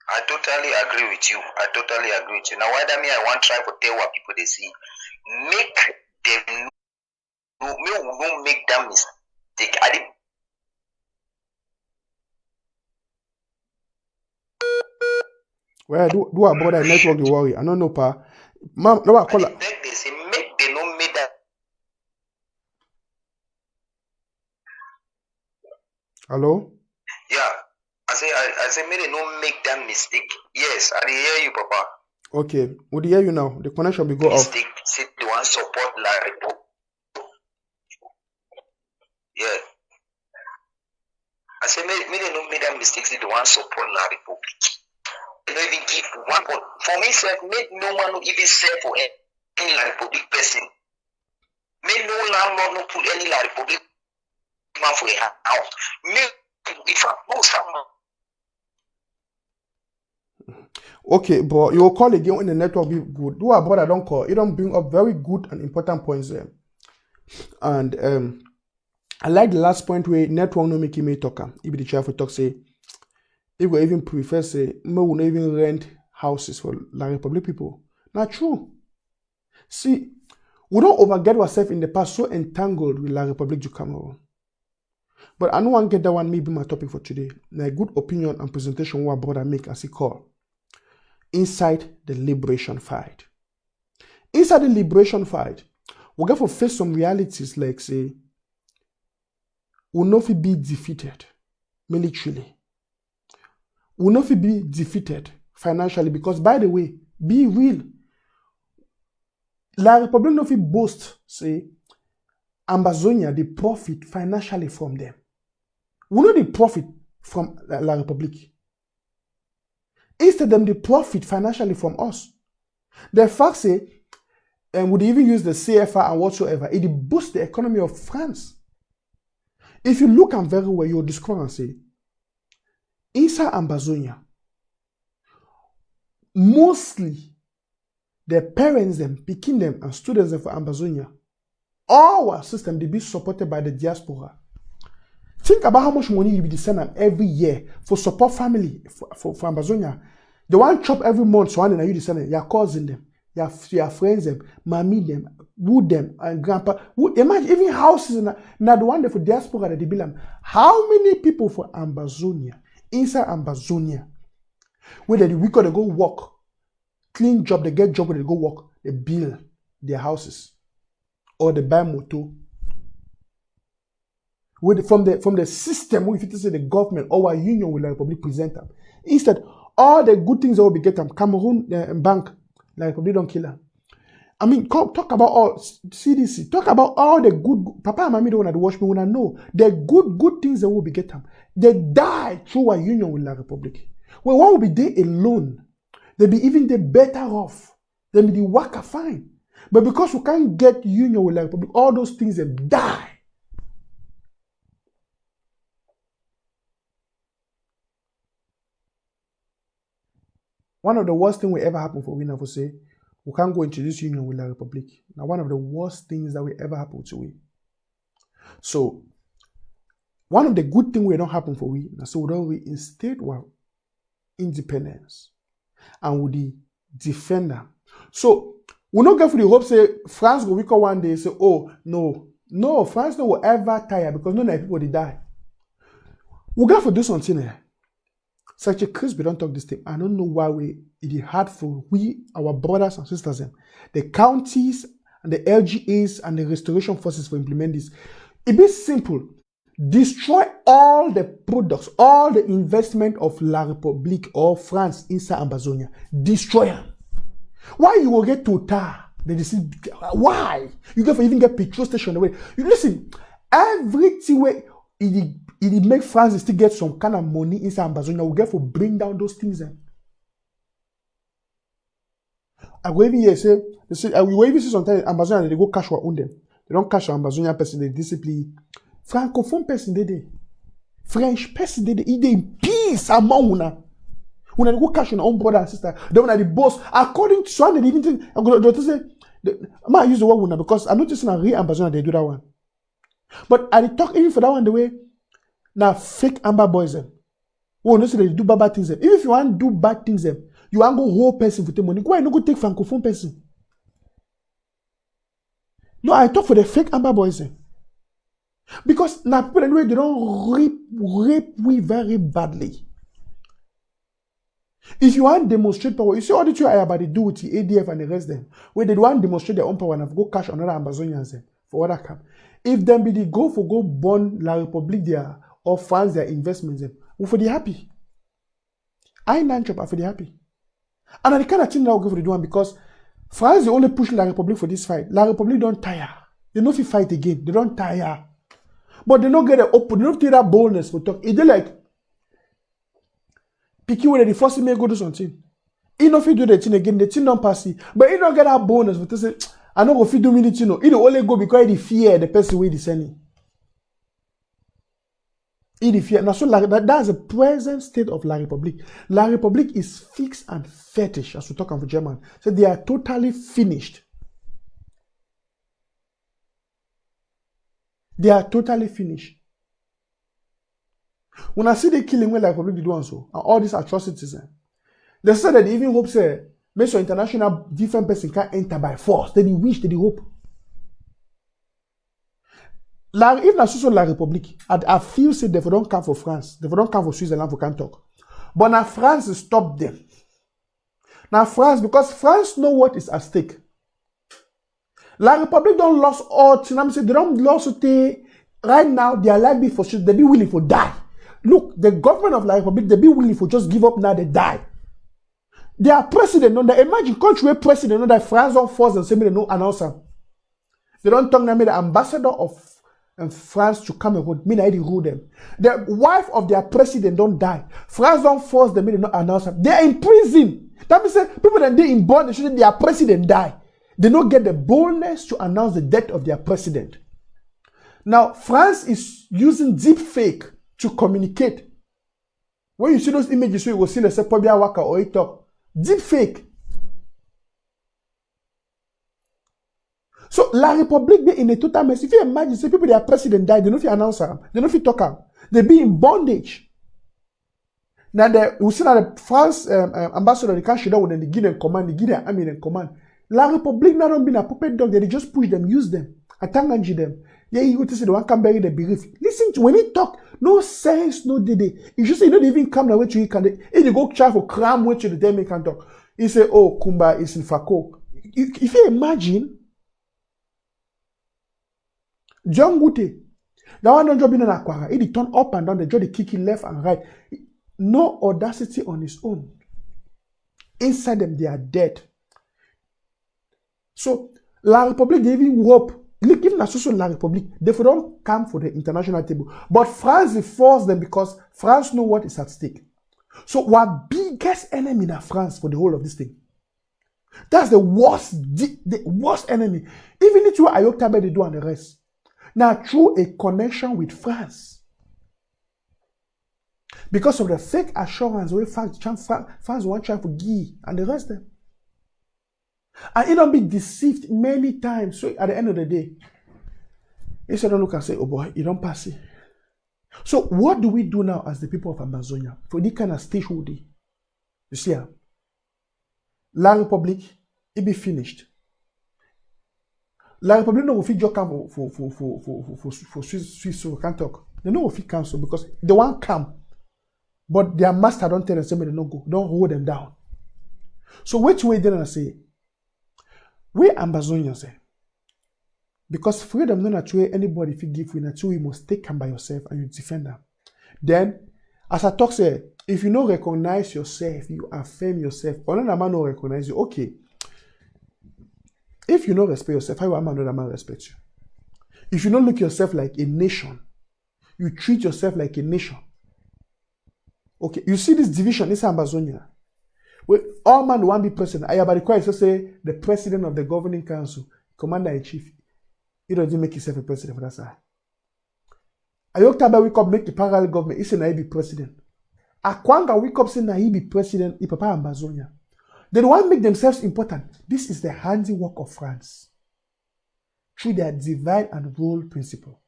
I totally agree with you. Now why that mean I want try to tell what people they see. Make them no make that mistake. Well, do about that network you worry. I don't know, pa. Ma'am, no, I call it. They say make they no make that. Hello? Yeah. I say make they no make that mistake. Yes, I hear you, Papa. Okay, would hear you now. The connection will go off. Mistake, say they want support La Republique. Yeah. I say make they no make that mistake, say they want support La Republique. They don't even give one point. For me, sir, make no one no even sell for any La Republique person. Make no landlord no put any La Republique man for a house. Make if I know someone. Okay, but you will call again when the network be good. Do about I don't call. You don't bring up very good and important points there. And I like the last point where network no make me talk. If the chair for talk say, if we even prefer say, no will not even rent houses for La Republique people. Not true. See, we don't overget ourselves in the past so entangled with La Republique du Cameroon. But I don't want to get that one maybe my topic for today. A good opinion and presentation what brother make as he call. Inside the liberation fight. Inside the liberation fight, we got to face some realities like say, we'll not be defeated militarily. We'll not be defeated financially because, by the way, be real. La Republique not boast, say, Ambazonia, they profit financially from them. We know they profit from La Republique. Instead, them they profit financially from us. The fact say, and would even use the CFA and whatsoever, it boosts the economy of France. If you look at very well, you'll discover and say, inside Ambazonia, mostly the parents them, picking them, and students them for Ambazonia, our system they be supported by the diaspora. Think about how much money you be sending every year for support family for Ambazonia. The one chop every month, so and you send your cousin them, your friends them, mommy them, who them, and grandpa. Imagine even houses now the one for diaspora that they build them. How many people for Ambazonia, inside Ambazonia, where they we gotta go work, clean job, they get job where they go work, they build their houses, or they buy motor. From the system, if it say the government or our union will La Republique present them. Instead, all the good things that will be get them. Cameroon bank, La Republique don't kill them. I mean, talk about all CDC. Talk about all the good. Papa and mommy don't want to watch me when I know the good things that will be get them. They die through a union with La Republic. Well, one will be there alone. They be even the better off. They be the worker fine. But because we can't get union with La Republic, all those things they die. One of the worst things will ever happen for we never say. We can't go into this union with La Republic. Now, one of the worst things that will ever happen to we. So, one of the good things will not happen for we. So, we don't reinstate our independence and with the defender. So, we not get for the hope say France will wake up one day and say, oh, no, France no will ever tire because none of the people they die. We got for do something here. Such a Chris, we don't talk this thing. I don't know why it is hard for we, our brothers and sisters, the counties and the LGAs and the restoration forces for implement this. It be simple. Destroy all the products, all the investment of La République or France inside Amazonia. Destroy them. Why you will get Total? Why? You can even get petrol station away. You listen, everything where it make France still get some kind of money inside Amazonia. We get for bring down those things. I go even here say, we will even see sometimes Amazonia they go cash what own them. They don't cash our Amazonian person, they discipline. Francophone person they French person they in peace among una. When I go cash on own brother and sister, then when I the boss, according to one, they even think I'm going to say, I might use the word una because I'm not just in a real Amazon they do that one. But I talk even for that one the way now fake amber boys them. Oh, no, say they do bad things them. Even if you want to do bad things them, you want to go whole person for the money. Why not go take francophone person? No, I talk for the fake amber boys them. Because now people anyway they don't rape we very badly. If you want to demonstrate power, you see all the two I about to do with the ADF and the rest of them, where they want to demonstrate their own power and go cash another Amazonians for other camp. If them be the go burn La République there or funds their investments, we for the happy. I Nanchop are for the happy. And I kind of think that will go for the one because France they only push La République for this fight. La République don't tire. They know if you fight again, they don't tire. But they don't get the open, they don't take that boldness for talk. It's like picky when they force me to go do something. He no fit do the thing again, the thing don't pass it. But he don't get that bonus. But they say, I know go fit do me the thing. He only go because he fear the person where he sending. He fear. Now so that's the present state of La République. La République is fixed and fetish, as we talk in German. So they are totally finished. They are totally finished. When I see the killing where La République did one so, and all these atrocities, they said that they even hope say, make sure international different person can enter by force. They wish, they hope. If not so La République, I feel say they don't come for France, they don't come for Switzerland for can't talk. But now France stop them. Now France, because France know what is at stake. La République don't lost all. They don't lost right now. They are likely for sure. They be willing for die. Look, the government of La Republic, they be willing for just give up now, they die. They are president, no, they imagine country where president, no, that France don't force and say me no announcer. They don't talk me the ambassador of France to come and hold me, I rule them. The wife of their president don't die. France don't force them, they no announcer. They are in prison. That means people that they in bondage, their president die. They don't get the boldness to announce the death of their president. Now, France is using deep fake to communicate. When you see those images, you will see the Sepobia Waka or it talk. Deep fake. So La République be in a total mess. If you imagine, say people their president died, they don't feel announce them, they don't feel talk them. They be in bondage. Now we see that the France ambassador they can't show down when they give them command, they give them army and command. La République now don't be a puppet dog, they just push them, use them, attack them. Yeah, you go to say the one can bury the belief. Listen to when he talk, no sense, no dede. He just say you don't even come the way to you can. If you go try for cram way to the day make can talk. He say, oh, Kumba is in Fako. If you imagine, John Gute, that one don't job in an aquara. He turn up and down, the jaw they kick it left and right. No audacity on his own. Inside them, they are dead. So, La République, they even hope, look, even associate La République, they don't come for the international table. But France, they force them because France know what is at stake. So, our biggest enemy in France for the whole of this thing. That's the worst enemy. Even if you are Ayoktabe, they do and the rest. Now, through a connection with France. Because of the fake assurance where France want to try to give and the rest of them. And it don't be deceived many times. So at the end of the day, you don't look and say, oh boy, you don't pass it. So what do we do now as the people of Amazonia for this kind of statehood? You see, La République, it be finished. La République no will fit just come for Swiss so we can't talk. They no will fit cancel because they want come. But their master don't tell them, say, they don't go. Don't hold them down. So which way then I say? We Amazonians say, because freedom not naturally anybody if you give you naturally you must take them by yourself and you defend them. Then, as I talk say, if you don't recognize yourself, you affirm yourself, another man don't recognize you, okay. If you don't respect yourself, how will another man respect you? If you don't look yourself like a nation, you treat yourself like a nation. Okay, you see this division, this Amazonia. Well, all man want to be president. I have required to say the president of the governing council, commander-in-chief. He doesn't make himself a president for that side. Ayoktabe wake up make the parallel government. He say na he be president. Akwanga wake up say na he be president. He papa Amazonia. They don't want to make themselves important. This is the handiwork of France through their divide and rule principle.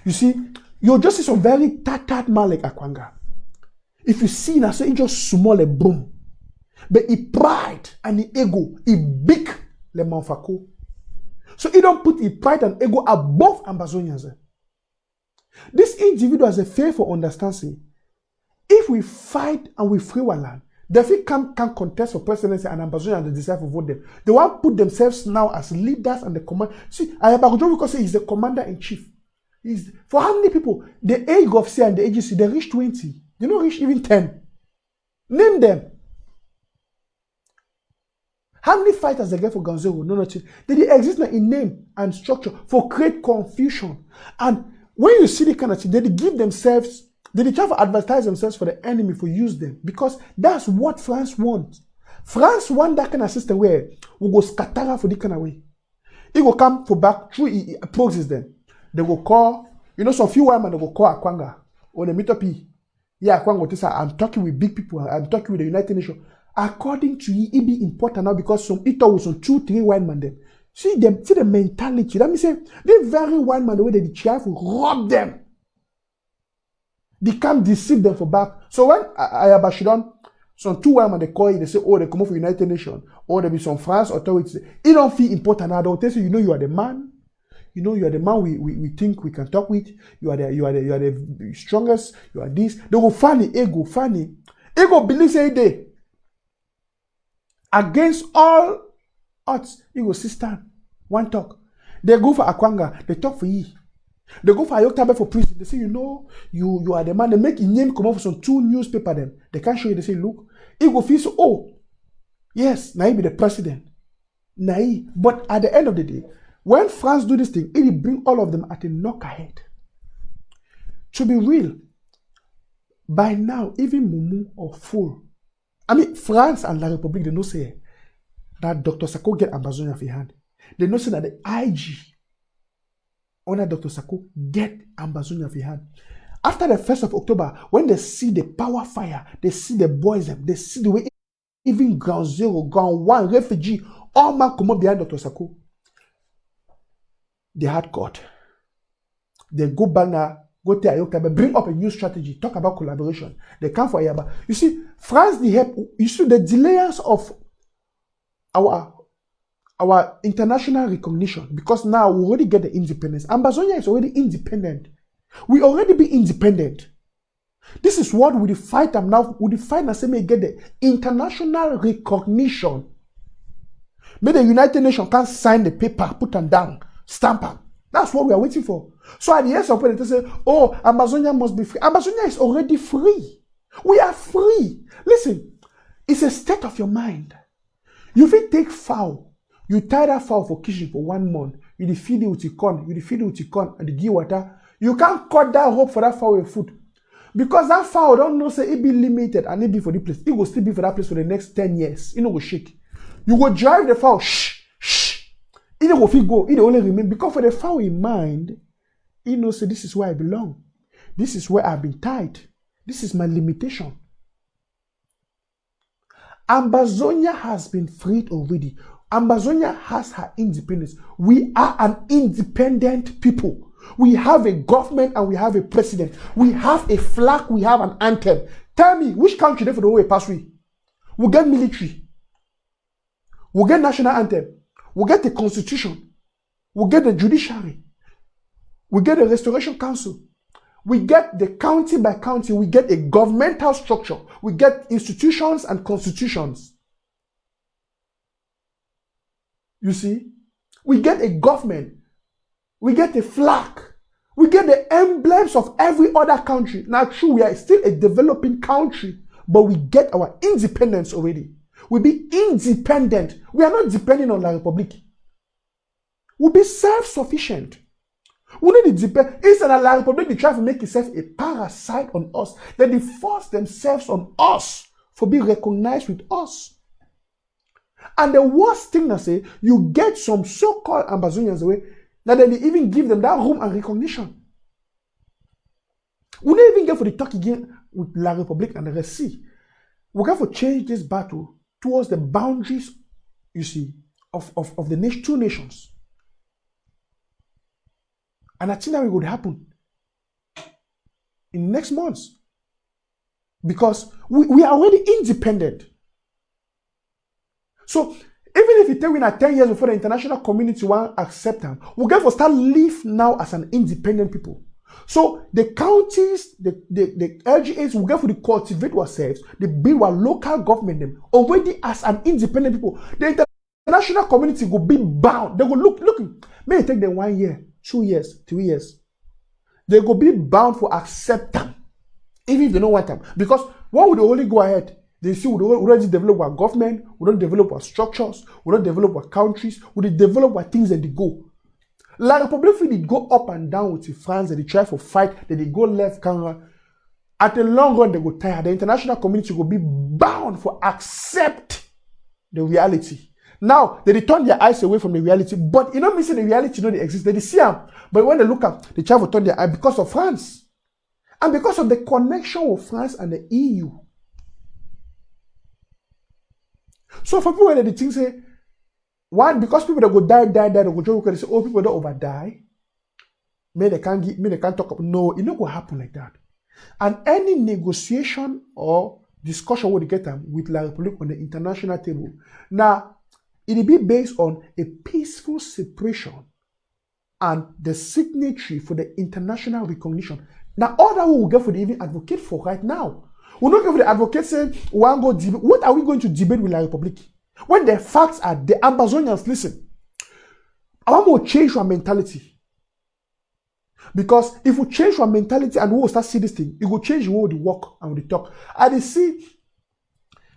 You see, you'll just see some very tattered man like Akwanga. If you see now, say he just small a boom. But he pride and the ego, he big le manfako. So he don't put his pride and ego above Amazonians. This individual has a fearful understanding. If we fight and we free our land, they can contest for presidency and Amazonians and they decide to vote them. They want to put themselves now as leaders and the command. See, Ayabagojo because he's the commander-in-chief. For how many people? The age of say and the agency, they reach 20. They don't reach even 10. Name them. How many fighters they get for Ganzero? No, nothing. They exist in name and structure for create confusion. And when you see the kind of thing, they give themselves, they try to advertise themselves for the enemy for use them. Because that's what France wants. France want that kind of system where we go scatter for this kind of way. It will come for back through it opposes them. They will call, some few women they will call Akwanga or the meet up. Yeah, Akwanga will say, I'm talking with big people, I'm talking with the United Nations. According to you, it be important now because some it was some 2-3 white men them. See the mentality. Let me say, they very white man the way they try to rob them. They can't deceive them for back. So when Ayabashidon, some 2 white men they call you, they say, oh, they come up for United Nations, or there be some France authorities. It don't feel important now. They'll tell you, you are the man. You are the man we think we can talk with. You are the strongest. You are this. They will funny ego. Ego believe say they. Against all odds, he will stand. One talk. They go for Akwanga, they talk for you. They go for Ayoktabe for prison. They say, you are the man. They make a name come up for some 2 newspaper then. They can't show you. They say, look, he will feel so, oh, yes, now he be the president. Now but at the end of the day, when France do this thing, it will bring all of them at a knock ahead. To be real, by now, even Mumu or Fool, France and La République, they know say that Dr. Sako get Amazonia for hand. They know say that the IG under Dr. Sako get Amazonia for hand. After the 1st of October, when they see the power fire, they see the boys, they see the way even ground 0, ground 1, refugee, all man come up behind Dr. Sako. They had God. They go back now. Go to Ayoktabe, bring up a new strategy, talk about collaboration. They come for Ayaba. You see, France, they help. You see, the delayers of our international recognition, because now we already get the independence. Amazonia is already independent. We already be independent. This is what we fight them now. We fight and say, may get the international recognition. May the United Nations can't sign the paper, put them down, stamp them. That's what we are waiting for. So at the end of it, they say, oh, Amazonia must be free. Amazonia is already free. We are free. Listen, it's a state of your mind. You will take foul. You tie that fowl for kitchen for 1 month. You feed it with your corn. And you give water. You can't cut that rope for that fowl with food. Because that fowl don't know say it be limited and it be for the place. It will still be for that place for the next 10 years. It no go shake. You go drive the fowl. Shh. It no go fit go. It only remain. Because for the fowl in mind, it knows say this is where I belong. This is where I've been tied. This is my limitation. Ambazonia has been freed already. Ambazonia has her independence. We are an independent people. We have a government and we have a president. We have a flag, we have an anthem. Tell me, which country they for the whole way pass we? We'll get military. We'll get national anthem. We'll get the constitution. We'll get the judiciary. We'll get the restoration council. We get the county by county. We get a governmental structure. We get institutions and constitutions. You see? We get a government. We get a flag. We get the emblems of every other country. Now, true, we are still a developing country, but we get our independence already. We'll be independent. We are not depending on La République. We'll be self-sufficient. We need to depend. Instead of La République, they try to make itself a parasite on us. Then they force themselves on us for being recognized with us. And the worst thing I say, you get some so-called Ambazonians away, that they even give them that room and recognition. We don't even get for the talk again with La République and the rest. See, we got to change this battle towards the boundaries, you see, of the two nations. And I think that would happen in next months. Because we are already independent. So, even if it takes 10 years before the international community will accept them, we'll get to start live now as an independent people. So the counties, the LGAs will get to cultivate ourselves, they build our local government them already as an independent people. The international community will be bound. They will look, may it take them 1 year, 2 years, 3 years. They will be bound for acceptance, even if they don't want them. Because why would they only go ahead? They see we already develop our government, we don't develop our structures, we don't develop our countries, we develop our things and they go. La République, they go up and down with France, and they try to fight, then they go left, camera. At the long run, they go tired. The international community will be bound for accept the reality. Now, they turn their eyes away from the reality, but you know, missing the reality, you know, they exist. They see them, but when they look up, they try to turn their eye because of France. And because of the connection with France and the EU. So for people that they think say, one, because people that go die, they go joke, they say, oh, people don't over die. May they can't talk about. No, it not going to happen like that. And any negotiation or discussion will get them with La République on the international table. Now, it will be based on a peaceful separation and the signatory for the international recognition. Now, all that we will get for the even advocate for right now. We're not going to the advocate saying, what are we going to debate with La République? When the facts are the Ambazonians, listen, I want to change our mentality. Because if we change our mentality and we will start see this thing, it will change the way we walk and we talk. And they see,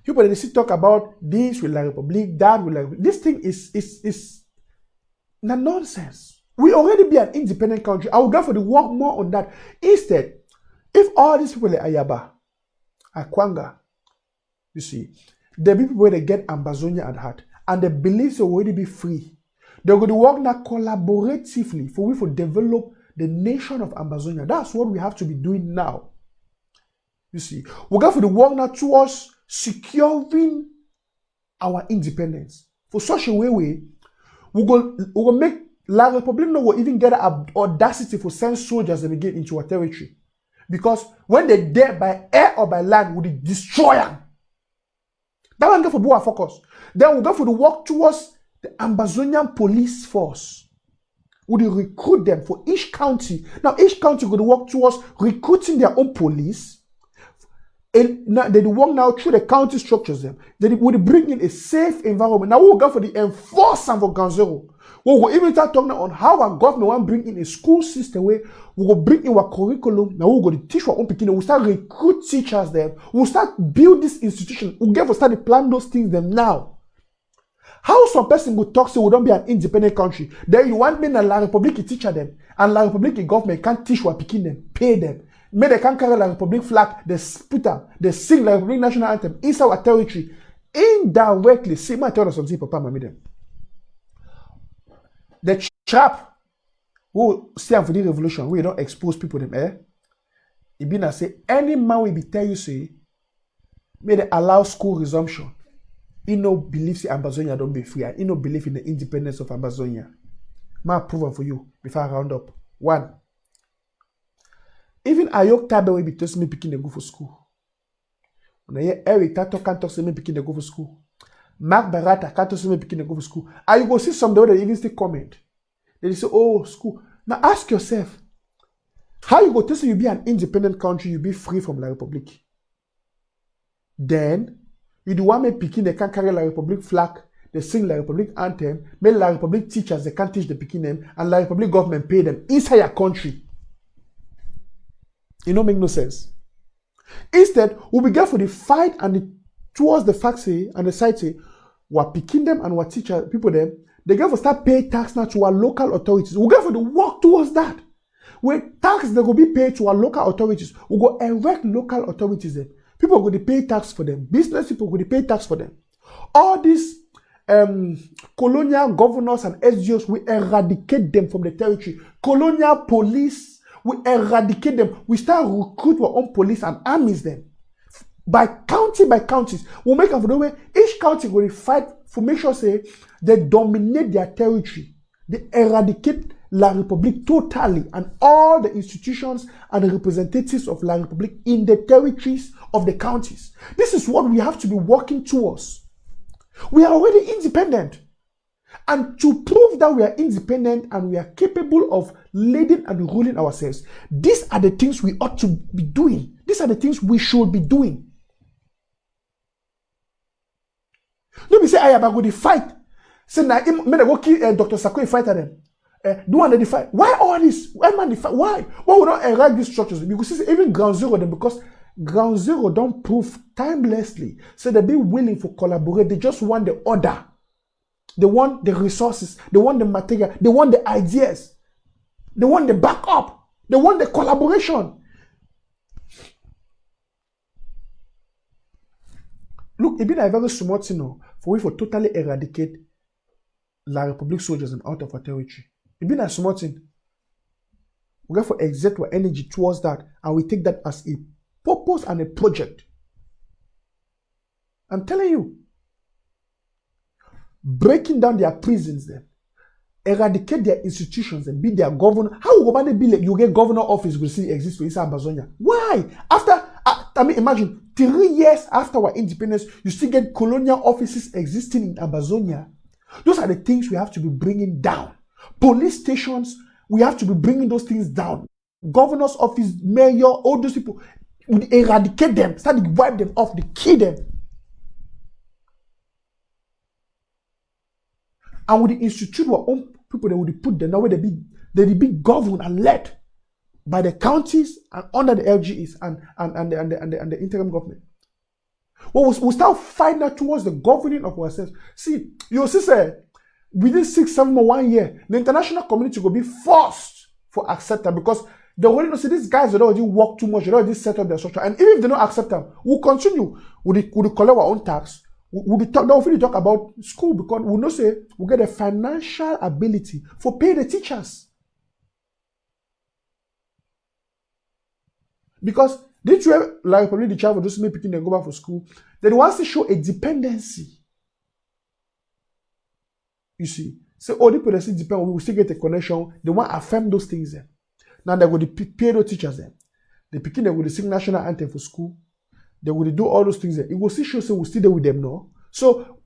people they see talk about this with La République, that with La République. This thing is nonsense. We already be an independent country. I will go for the work more on that. Instead, if all these people like Ayaba, Akwanga, you see, the people where they get Ambazonia at heart and they believe they will already be free. They're going to work now collaboratively for we to develop the nation of Ambazonia. That's what we have to be doing now. You see, we're going for the work now towards securing our independence. For such a way, we're going to make La République no will even get an audacity for send soldiers and get into our territory. Because when they're there by air or by land, we destroy them. That one go for our focus. Then we'll go for the work towards the Ambazonian police force. We recruit them for each county. Now each county will work towards recruiting their own police. And now they work now through the county structures them. They will bring in a safe environment. Now we'll go for the enforcement for Ganzero. We will even start talking on how our government will bring in a school system where we will bring in our curriculum. Now we're going to teach our own people. We'll start recruit teachers there. We'll start build this institution. We'll get to start to plan those things them now. How some person will talk say we don't be an independent country? Then you want me na La République teach them, and La République government can't teach what picking them, pay them. May they can't carry La République flag, they put them, they sing La République national anthem inside our territory. Indirectly, see my tell us something, Papa, Mammy them. The trap who stand for the revolution, we don't expose people them, It be na say any man will be tell you say, may they allow school resumption. He no believes in Amazonia don't be free. He no believe in the independence of Amazonia. My approval for you before I round up. One. Even Ayok Tabe will be telling me picking the go for school. When I hear Eric Tato can't talk to me picking the go for school. Mark Barata can't talk to me picking the go for school. And you go see some that even still comment. They say, oh, school. Now ask yourself, how you go tell you be an independent country, you be free from La République? Then you do want me picking they can't carry La République flag, they sing La République anthem, make La République teachers they can't teach the picking them, and La République government pay them inside your country. It don't make no sense. Instead, we be get for the fight and towards the fact say and the side say, we're picking them and what teacher people them, they get for start pay tax now to our local authorities. We get for the work towards that. When tax they go be paid to our local authorities, we go erect local authorities there. People go to pay tax for them. Business people go to pay tax for them. All these colonial governors and SGOs, we eradicate them from the territory. Colonial police, we eradicate them. We start recruit our own police and armies them. By counties. We make up for the way each county will fight for make sure say they dominate their territory. They eradicate La République totally and all the institutions and the representatives of La République in the territories of the counties. This is what we have to be working towards. We are already independent. And to prove that we are independent and we are capable of leading and ruling ourselves, these are the things we ought to be doing. These are the things we should be doing. Don't be say, I am going to fight. Say, now, I'm going to go kill Dr. Sakwe fight at them. Do one the fight. Why all this? Why man the fight? Why? Why we don't erect these structures? Because see, even ground zero them because ground zero don't prove timelessly. So they be willing to collaborate. They just want the order. They want the resources. They want the material. They want the ideas. They want the backup. They want the collaboration. Look, it been a very smart thing for we for totally eradicate La République soldiers and out of our territory. It been a smart thing. We have to exert our energy towards that, and we take that as a purpose and a project. I'm telling you, breaking down their prisons, then eradicate their institutions and be their governor. How will man be like you get governor office will still exist in Amazonia? Why? After I mean, imagine 3 years after our independence, you still get colonial offices existing in Amazonia. Those are the things we have to be bringing down. Police stations, we have to be bringing those things down. Governor's office, mayor, all those people, we eradicate them, start to wipe them off, to kill them. And with the institute our own people, they would put them now where they be governed and led by the counties and under the LGEs and the interim government. Well, we'll start fighting that towards the governing of ourselves. See, you see, say, within 6, 7 months, 1 year, the international community will be forced for acceptance because they already know, see, these guys they already work too much, they already set up their structure. And even if they don't accept them, we'll continue with collect our own tax. We'll be don't really talk about school because we know say we get a financial ability for pay the teachers. Because did you ever like probably the child for those picking and go back for school? They want to show a dependency. You see, so all the people that still depend, we will still get a connection. They want to affirm those things there. Now they're going to pay those teachers there. They picking them with the sing national anthem for school. They will do all those things there. It will still show so we'll still there with them now. So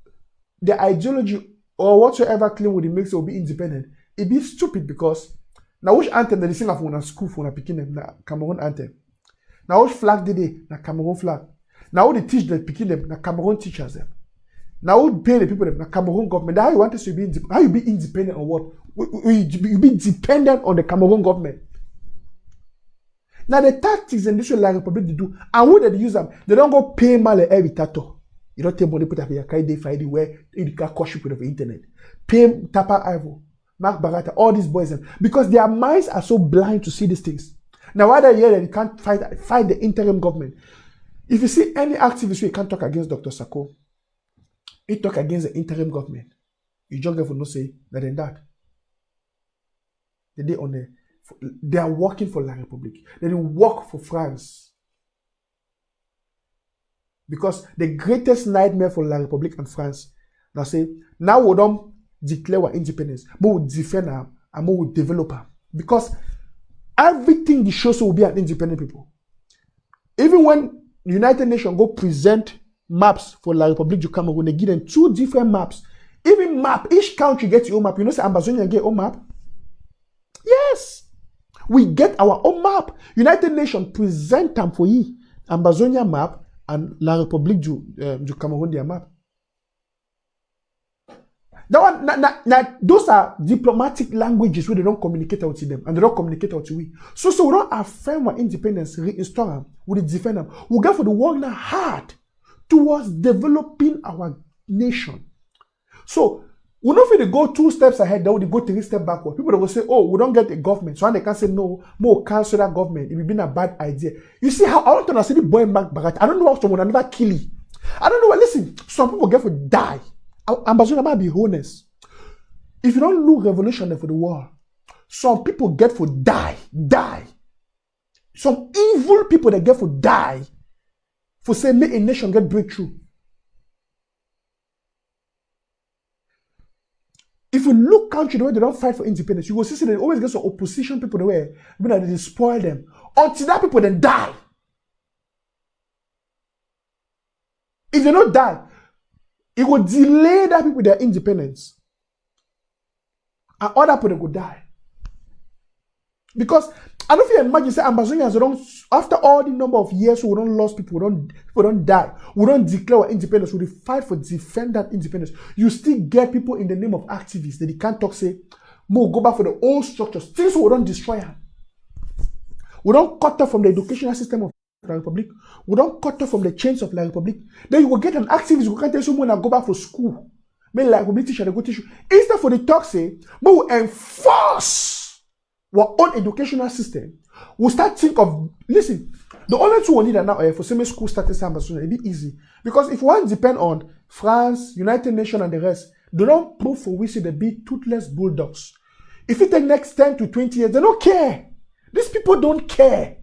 the ideology or whatsoever claim would make will be independent. It be stupid because now which anthem they sing for a school for picking them na Cameroon anthem. Now which flag did they na Cameroon flag. Now they teach the picking them na Cameroon teachers them. Now who pay the people them na Cameroon government. How you want us to be how you be independent on what? You be dependent on the Cameroon government. Now the tactics in this La Republic they do, and who they use them, they don't go pay mal every tato. You don't take money put up your Friday where you can cost people of the internet. Pay Tapa Ivo, Mark Barata, all these boys, because their minds are so blind to see these things. Now why they hear that you can't fight the interim government? If you see any activist who can't talk against Dr. Sako, he talk against the interim government. You just have to say that in that. They are working for La République. They work for France. Because the greatest nightmare for La République and France, now say, now we don't declare our independence, but we defend them and we will develop them. Because everything the shows will be an independent people. Even when the United Nations go present maps for La République du Cameroun, they give them 2 different maps. Even map, each country gets your own map. You know, say Ambazonia get own map? Yes. We get our own map. United Nations present them for you. Ambazonia map and La République du Cameroun their map. That one, those are diplomatic languages where they don't communicate out to them and they don't communicate out to we. So we don't affirm our independence, reinstall them, we defend them. We go for the work now hard towards developing our nation. So we don't feel to go 2 steps ahead, then we go 3 steps backward. People will say, oh, we don't get a government. So they can say, no, more cancel that government. It will be a bad idea. You see how I want to say the boy Mark Barat. I don't know how someone never kill you. I don't know what, listen, some people get for die. Ambassador might be honest. If you don't look revolutionary for the world, some people get for die. Some evil people that get for die for say make a nation get breakthrough. If you look country the way they don't fight for independence, you will see they always get some opposition people the way they spoil them. Until that people then die. If they don't die, it will delay that people their independence. And other people will die. Because I don't feel imagine say Ambazonians don't after all the number of years we don't lost people don't die. We don't declare our independence. We fight for defend that independence. You still get people in the name of activists that they can't talk say, more go back for the old structures. Things we don't destroy them. We don't cut off from the educational system of La République. We don't cut off from the chains of La République. Then you will get an activist who can't tell someone to go back for school. Maybe La République teacher, they go teach you. Instead for the talk say, but we enforce our own educational system. We'll start think of, listen, the only two we need now for semi school status ambassador, it'll be easy. Because if one depend on France, United Nations and the rest, they don't prove for we see they be toothless bulldogs. If it take next 10 to 20 years, they don't care. These people don't care.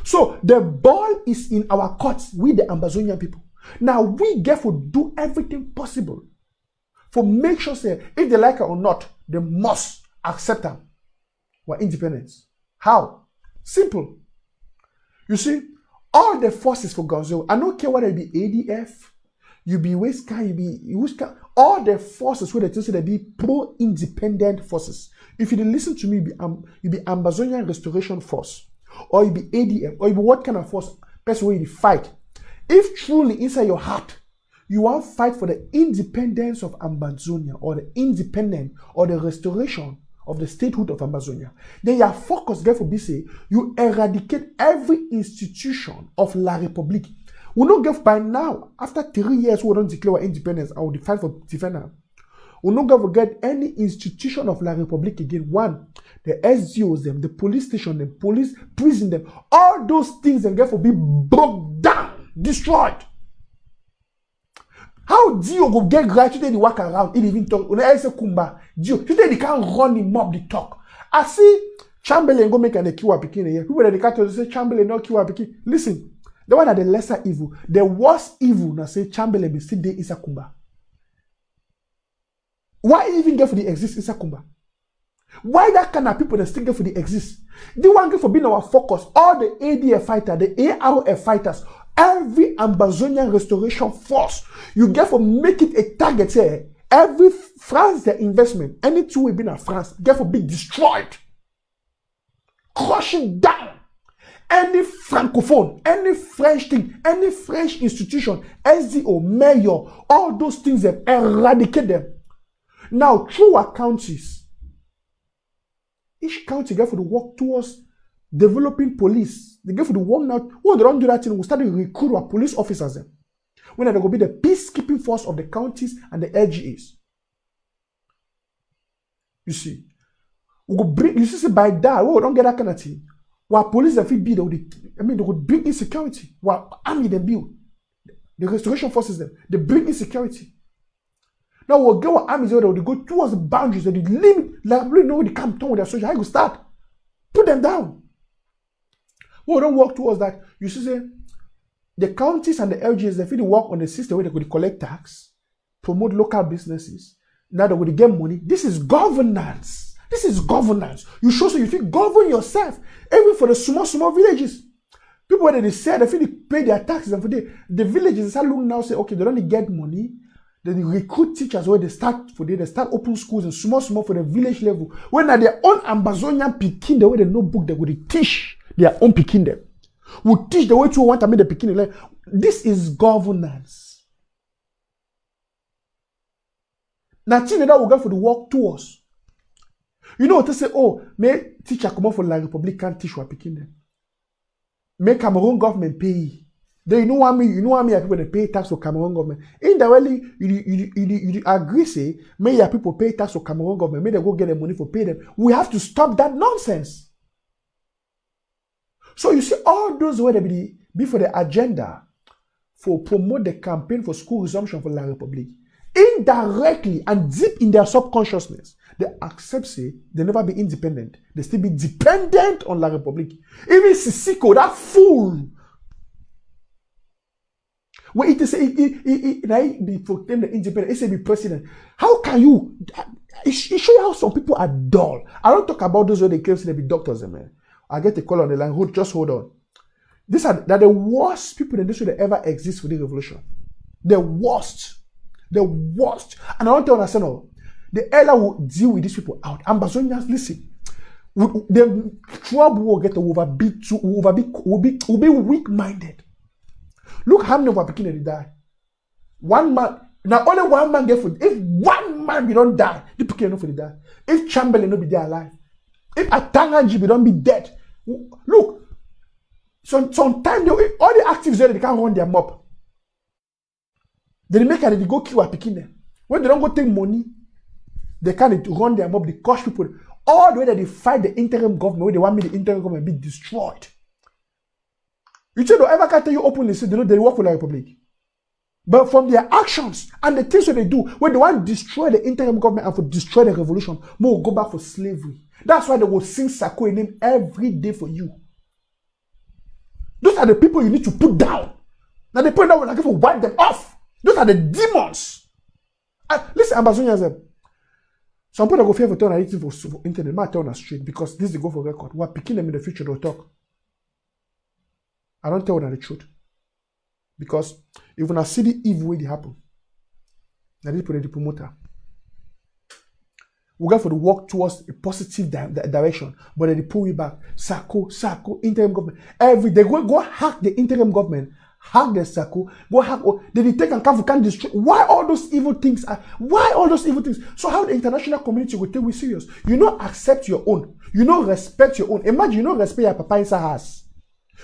So the ball is in our courts with the Ambazonian people. Now we get to do everything possible for make sure say if they like it or not, they must accept them. Our independence. How? Simple. You see, all the forces for Gazo, I don't care whether it be ADF, you be Westka, you be Westka, all the forces where they say they be pro-independent forces. If you listen to me, you be Ambazonian Restoration Force, or you be ADF, or you be what kind of force, person where you fight. If truly inside your heart, you want to fight for the independence of Ambazonia, or the independence, or the restoration of the statehood of Ambazonia, then your focus get for BC, you eradicate every institution of La République. We don't get by now, after 3 years, we don't declare our independence, I will fight for defender. We don't get any institution of La République again. One, the SGOs, them, the police station, the police, prison, them, all those things and get for be broke down, destroyed. How Dio go get right today? They walk around, he even talk. When I say Kumba, Dio today they can't run him up the talk. I see Chamberlain go make an kiwa pikin here. People that they can't say Chamberlain no kiwa pikin. Listen, the one are the lesser evil, the worst evil. Now say Chamberlain be still there Isa Kumba. Why even get for the exist Isa Kumba? Why that kind of people that still get for the exist? They want get for being our focus. All the ADF fighters, the ARF fighters. Every Ambazonian Restoration Force, you get for make it a target here. Every France, the investment, any two will be in France, get for be destroyed. Crush it down. Any francophone, any French thing, any French institution, SDO, mayor, all those things, they eradicate them. Now, through our counties, each county get for the work towards developing police. They go for the work now. When they don't do that thing, we start to recruit our police officers. Then. When they will be the peacekeeping force of the counties and the LGAs. You see, we go bring. You see, by that, we don't get that kind of thing. While police have be they would bring insecurity. While army they build, the restoration forces them, they bring insecurity. Now we'll get our armies where they go towards the boundaries, they limit, like we know they can't turn with their soldiers. How you start? Put them down. We don't work towards that. You see, say, the counties and the LGAs, they feel work on the system where they could collect tax, promote local businesses. Now they would get money. This is governance. This is governance. You show so you feel govern yourself. Even for the small villages. People when they say they feel they pay their taxes and for the villages start looking now say, okay, they don't get money. Then they recruit teachers where they start open schools and small for the village level. When at their own Ambazonian Pekin, the way they notebook, they would teach their own Pekin them. Will teach the way to want to make the Pekin learn. This is governance. Nothing that will go for the work towards. You know what they say, oh, may teacher come out for La Republic can't teach what Pekin them. Make Cameroon government pay. Then you know what I mean, people they pay tax for Cameroon government. Indirectly, you agree, say, may your people pay tax for Cameroon government, may they go get the money for pay them. We have to stop that nonsense. So you see, all those where they be for the agenda for promote the campaign for school resumption for La Republic. Indirectly and deep in their subconsciousness, they accept, say, they never be independent. They still be dependent on La Republic. Even Sisiko, that fool, when it say it be proclaimed the independent, it say be president. How can you? It show you how some people are dull. I don't talk about those where they claim they be doctors, man. I get a call on the line. Just hold on. These are the worst people in this world that ever exist for the revolution. The worst. The worst. And I want to understand all. The elder will deal with these people out. Ambazonians, listen. The trouble will get will be weak-minded. Look how many of our people they die. One man, now only one man get food. If one man we don't die, the people no for the die. If Chamberlain no be there alive, if Atanganji we don't be dead. Look, sometimes all the activists there they can't run their mob. They make it they go kill a Pekin. When they don't go take money, they can't run their mob, they cost people. All the way that they fight the interim government, where they want me the interim government be destroyed. You say, don't ever can tell you openly, say, they work for the Republic. But from their actions and the things that they do, when they want to destroy the interim government and for destroy the revolution, more will go back for slavery. That's why they will sing Sako name every day for you. Those are the people you need to put down. Now they put down when I give to wipe them off. Those are the demons. Listen, Ambazonians, some people go fear for turn anything for internet, might turn on the street because this is go for record. We're picking them in the future, they'll talk. I don't tell them the truth. Because if you see the evil way they happen, now they put the promoter. We go for the work towards a positive direction, but then they pull you back. Sako, interim government. Every day, go hack the interim government, hack the Sako, go hack. Then they take and come for can destroy. Why all those evil things? Why all those evil things? So how the international community will take we serious? You don't accept your own. You don't respect your own. Imagine you don't respect your papa inside house.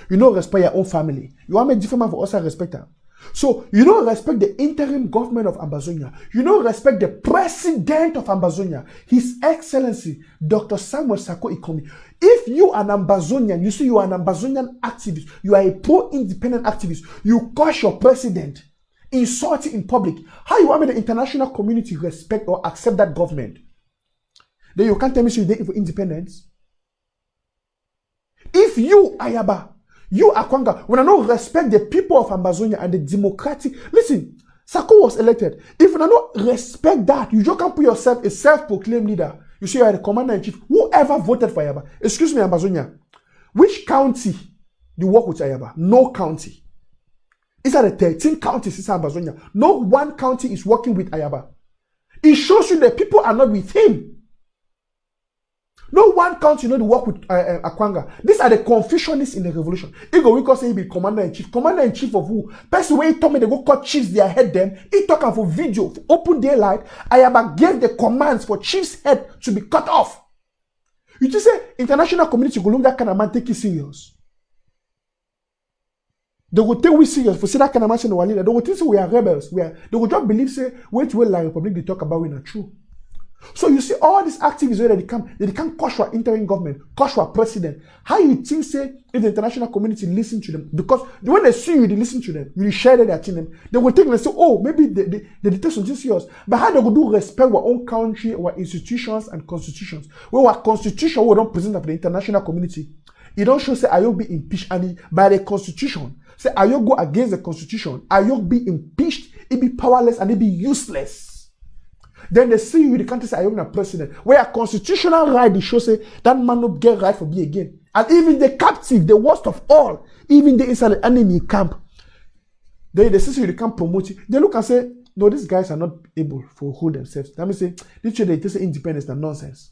You don't respect your own family. You want to make different man for us to respect them. So you don't respect the interim government of Ambazonia. You don't respect the president of Ambazonia, His Excellency Dr. Samuel Sako Ikomi. If you are an Ambazonian, you see you are an Ambazonian activist, you are a pro-independent activist, you curse your president, insult it in public. How you want me the international community respect or accept that government? Then you can't tell me so you're for independence. If you, Ayaba, you Akwanga, when I don't respect the people of Ambazonia and the democratic, listen, Sako was elected. If you don't respect that, you just can't put yourself a self-proclaimed leader. You say you are the commander-in-chief. Whoever voted for Ayaba, excuse me, Ambazonia, which county do you work with Ayaba? No county. It's at the 13 counties in Ambazonia. No one county is working with Ayaba. It shows you that people are not with him. No one country, to work with Akwanga. These are the Confucianists in the revolution. Ego we say he be commander-in-chief. Commander-in-chief of who? Person where he told me they go cut chiefs their head them. He talking for video, for open daylight. Ayaba gave the commands for chief's head to be cut off. You just say international community go look that kind of man take it serious. They will take we serious for say that kind of match in our leader. They will think say we are rebels. They will just believe say wait till La Republic they talk about we not true. So you see all these activists where they can't crush our interim government, crush our president. How you think say if the international community listen to them? Because when they see you, they listen to them. You share that in them. They will think and say, oh, maybe the detention is serious. But how they will do respect our own country, our institutions and constitutions? Well, our constitution we don't present to the international community. It don't show say Ayok be impeached and by the constitution. Say Ayok go against the constitution. Ayok be impeached, it be powerless and it be useless. Then they see you, the country say, I'm a president. Where a constitutional right, they show say, that man not get right for be again. And even the captive, the worst of all, even the inside the enemy camp, they see you, they can't promote you. They look and say, no, these guys are not able to hold themselves. That means say, literally, they say independence is nonsense.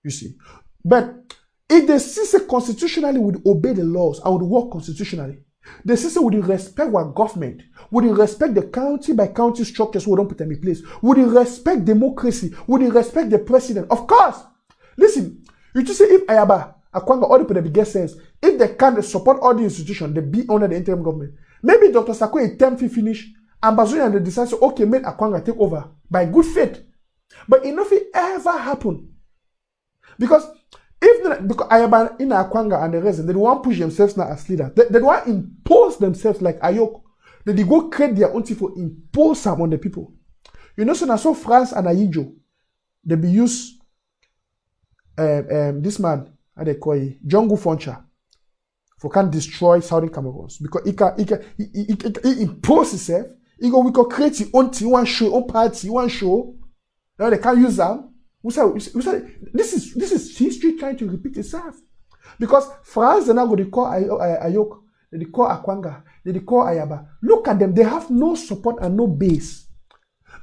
You see. But if they see say constitutionally would obey the laws and would work constitutionally, the system would respect our government, would respect the county by county structures we don't put them in place, would respect democracy, would respect the president. Of course, listen, you just say if Ayaba, Akwanga, all the people that get sense, if they can't support all the institutions, they be under the interim government. Maybe Dr. Sako a term finish, and Bazoya and they decide, so, okay, make Akwanga take over by good faith. But it nothing ever happen. Because Ayaba in Akwanga and the rest, they don't want to push themselves now as leader. They don't want to impose themselves like Ayok. They go create their own thing for impose some on the people. You know, so France and Ayijo, they be use this man, how they call it, Jongu Foncha, for can destroy Southern Cameroons because he impose himself. We can create his own thing, one show, own party, one show. Now they can't use them. We say, this is history trying to repeat itself. Because France, they now go to call Ayok, they call Akwanga, they call Ayaba. Look at them, they have no support and no base.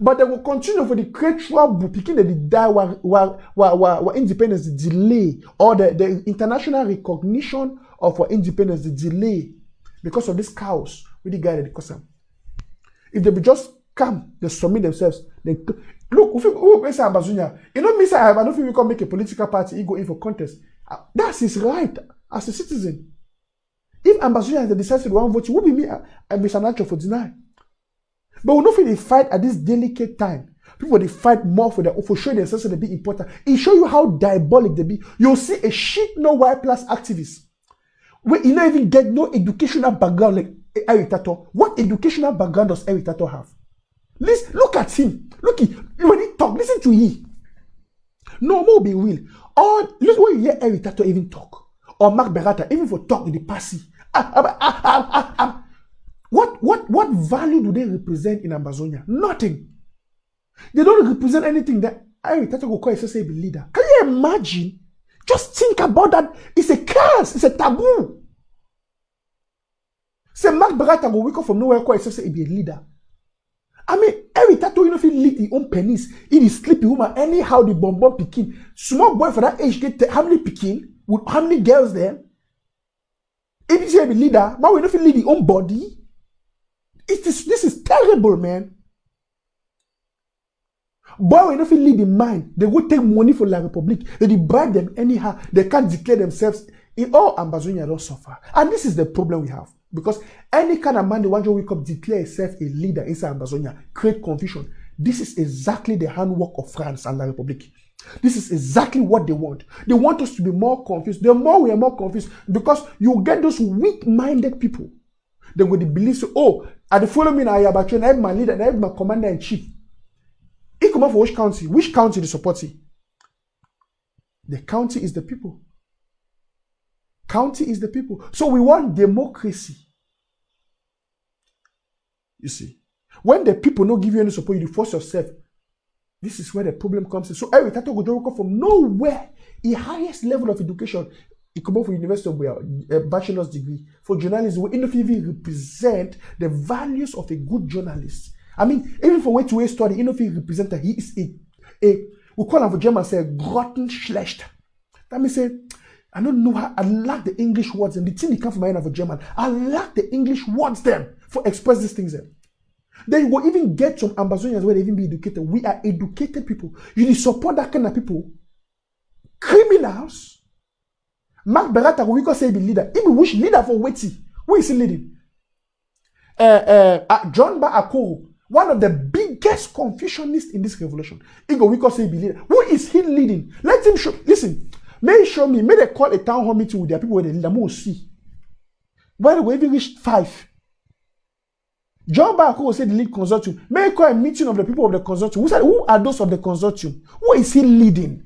But they will continue for the great trouble, picking the die while independence the delay, or the international recognition of our independence, the delay, because of this chaos with the guy that they cause them. If they just come, they submit themselves, they look, who say Ambazunya, you know, Mr. I don't think we can make a political party, he go in for contest. That's his right as a citizen. If Ambazunya has decided to one vote, who be me and Mr. Nanchop for deny? But we don't feel they fight at this delicate time. People they fight more for showing themselves to be important. It show you how diabolic they be. You'll see a shit no white plus activist. Where you don't even get no educational background like Eric Tato. What educational background does Eric Tato have? Look at him. When he talk, listen to him. No more be real. Or listen when you hear Eric Tato even talk. Or Mark Berata, even for talk in the passy. What value do they represent in Ambazonia? Nothing. They don't represent anything that Eric Tato will call himself a leader. Can you imagine? Just think about that. It's a curse. It's a taboo. Say Mark Berata will wake up from nowhere call himself a leader. I mean, Eric Tato, you know, if he lick his own penis, in his sleepy woman, anyhow the bonbon picking. Small boy for that age get how many picking? With how many girls there? If he's a leader, man, we don't feel lead his own body. This is terrible, man. Boy, we don't feel lead in mind. They go take money for La Republic. They bribe them anyhow. They can't declare themselves. In all Ambazonia don't suffer. And this is the problem we have. Because any kind of man they want to wake up, declare himself a leader inside Ambazonia, create confusion. This is exactly the handwork of France and La Republic. This is exactly what they want. They want us to be more confused. The more we are more confused, because you get those weak-minded people. They will believe, so, oh, I follow me now, but I have my leader, I have my commander-in-chief. He come out for which county? Which county they support him? The county is the people. County is the people. So we want democracy. You see, when the people don't give you any support, you force yourself. This is where the problem comes in. So every Tato go come from nowhere. The highest level of education, he come out from University of Wales, a bachelor's degree for journalism. We even represent the values of a good journalist. I mean, even for way to a study, he represent that he is a we call him for German say Grottenschlecht. That means say, I don't know how I lack the English words and the thing that come from my end of a German. I lack the English words them for express these things there. Then you will even get some Ambazonians where they even be educated. We are educated people. You need support that kind of people. Criminals. Mark Berata we can say be leader. He be which leader for Weti? Who is he leading? John Ba Akoro, one of the biggest Confucianists in this revolution. Igo we can say be leader. Who is he leading? Let him show. Listen, may show me. May they call a town hall meeting with their people where they leader. More see. By the way, we reached 5. John Ba Akoro said the lead consortium. May call a meeting of the people of the consortium. Who are those of the consortium? Who is he leading?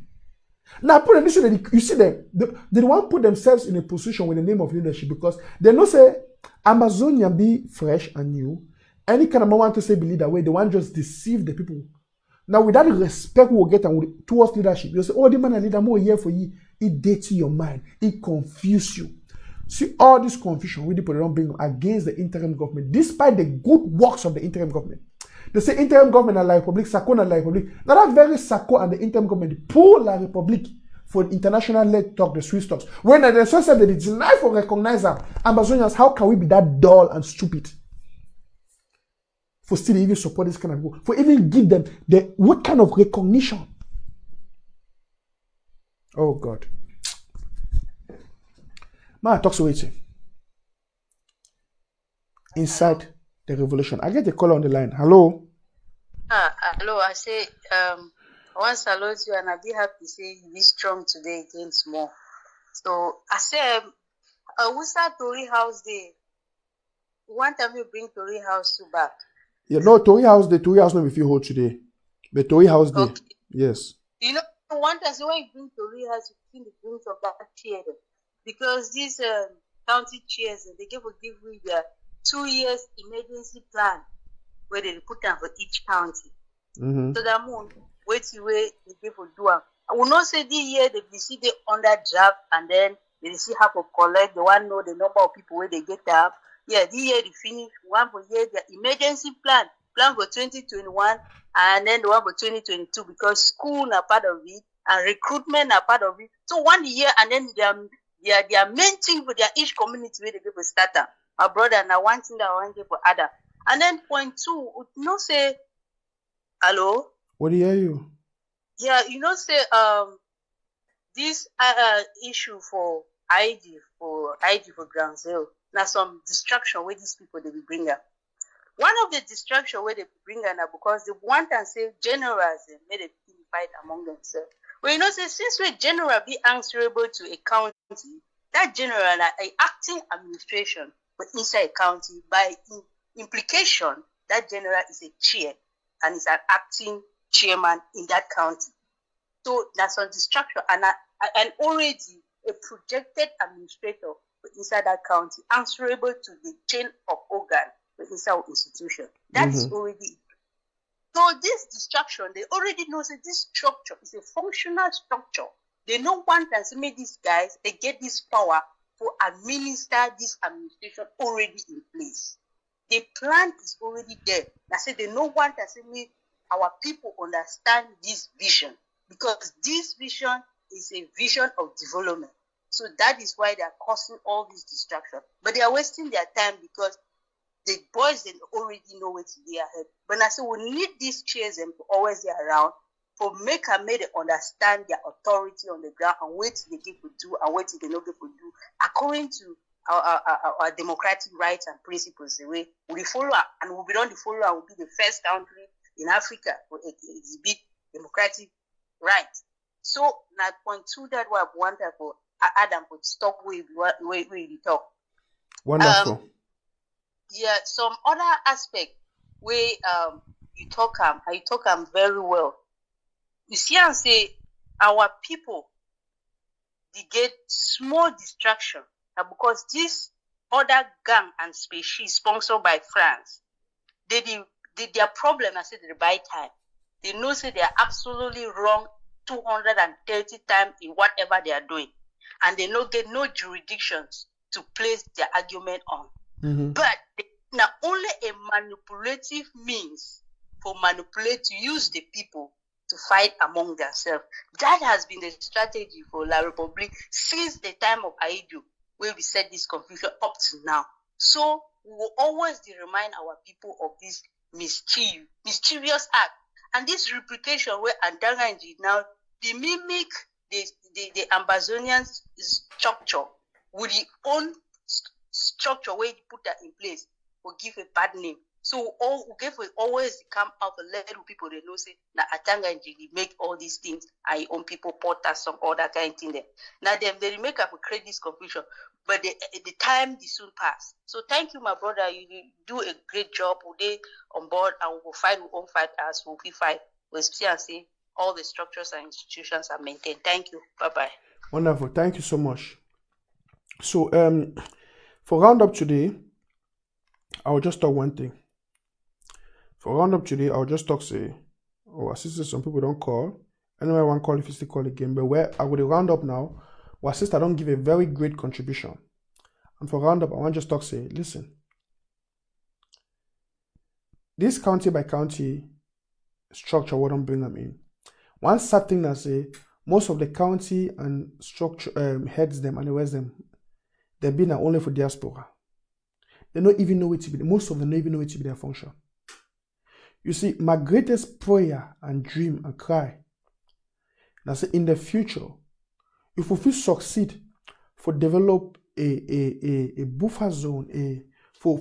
Now, put this you see them. They want to put themselves in a position with the name of leadership because they know say Amazonia be fresh and new. Any kind of want to say be leader way, they want to just deceive the people. Now, with that respect we will get and towards leadership, you say, oh, the man a leader more here for you. It dates your mind. It confuse you. See all this confusion we put around being against the interim government, despite the good works of the interim government. They say interim government and La Republique, Sako and La Republique. Now that very Sako and the interim government pull La Republique for international led talk, the Swiss talks. When the Swiss said that it's deny for recognize them, Amazonians, how can we be that dull and stupid? For still even support this kind of goal, for even give them the what kind of recognition? Oh God. Man, talks waiting. Inside the revolution. I get a call on the line. Hello. Hello. I say, I want to salute you and I'll be happy to say you be strong today against more. So I say, we start Tory House Day. One time you bring Tory House back. Yeah, no, Tory House Day. Tory House no be fit hold today. But Tory House Day. Okay. Yes. You know, one time when you bring Tory House, you bring the brings of that chair. Because these county chairs, they give you their 2 years emergency plan where they put down for each county. Mm-hmm. So that moon, wait till they give for do. I will not say this year they see they under draft and then they see how to collect. They want to know the number of people where they get up. Yeah, this year they finish one for year the emergency plan for 2021 and then the one for 2022 because school are part of it and recruitment are part of it. So 1 year and then their main thing for their each community where they give a starter. My brother now one thing that I want to give for other. And then point 2, you know say hello? What do you hear you? Yeah, you know say this issue for IG for ground zero. Now some distraction where these people they will bring up. One of the distraction where they bring up because they want and say generals made a fight among themselves. Well, you know, say since we general be answerable to a county, that general a acting administration but inside a county by implication, that general is a chair and is an acting chairman in that county. So that's some distraction and already a projected administrator inside that county answerable to the chain of organ inside our institution. That is already. So this distraction, they already know that this structure is a functional structure. They know one time to make these guys, they get this power to administer this administration already in place. The plan is already there. I said they know one time to make our people understand this vision because this vision is a vision of development. So that is why they are causing all this distraction. But they are wasting their time because the boys they already know what's there ahead. But I say we need these chairs to always be around for make them understand their authority on the ground and what they give to do and what they not give to do according to our democratic rights and principles. The way we follow and we don't follow and will be the first country in Africa to exhibit democratic rights. So now point 2 that we wanted for Adam would stop where we talk. Wonderful. Yeah, some other aspect where you talk very well. You see and say our people they get small distraction because this other gang and species sponsored by France, their problem I said they buy time. They know say they are absolutely wrong 230 times in whatever they are doing. And they don't get no jurisdictions to place their argument on. But not only a manipulative means for manipulate to use the people to fight among themselves. That has been the strategy for La Republique since the time of Aidu, where we set this confusion up to now. So we will always remind our people of this mischievous act. And this replication where Andanganji now, they mimic the Amazonian structure with the own structure where you put that in place will give a bad name. So we always come out and let people they know say na Atanga and Jili make all these things and own people porter some other kind of thing there. Now they make up a create this confusion, but the time they soon pass. So thank you, my brother. You do a great job today on board, and we will fight. We won't fight as we fight. We'll see and say all the structures and institutions are maintained. Thank you. Bye bye. Wonderful. Thank you so much. So for roundup today, I will just talk one thing. For roundup today, I'll just talk say, oh, sister, some people don't call. Anyway, I want to call if you still call again. But where I will round up now, our sister don't give a very great contribution. And for roundup, I want to just talk say, listen. This county by county structure wouldn't bring them in. One sad thing I say, most of the county and structure heads them and the rest them, they've been only for diaspora. They don't even know it to be. Most of them don't even know it to be their function. You see, my greatest prayer and dream and cry, I say in the future, if we succeed for develop a buffer zone, for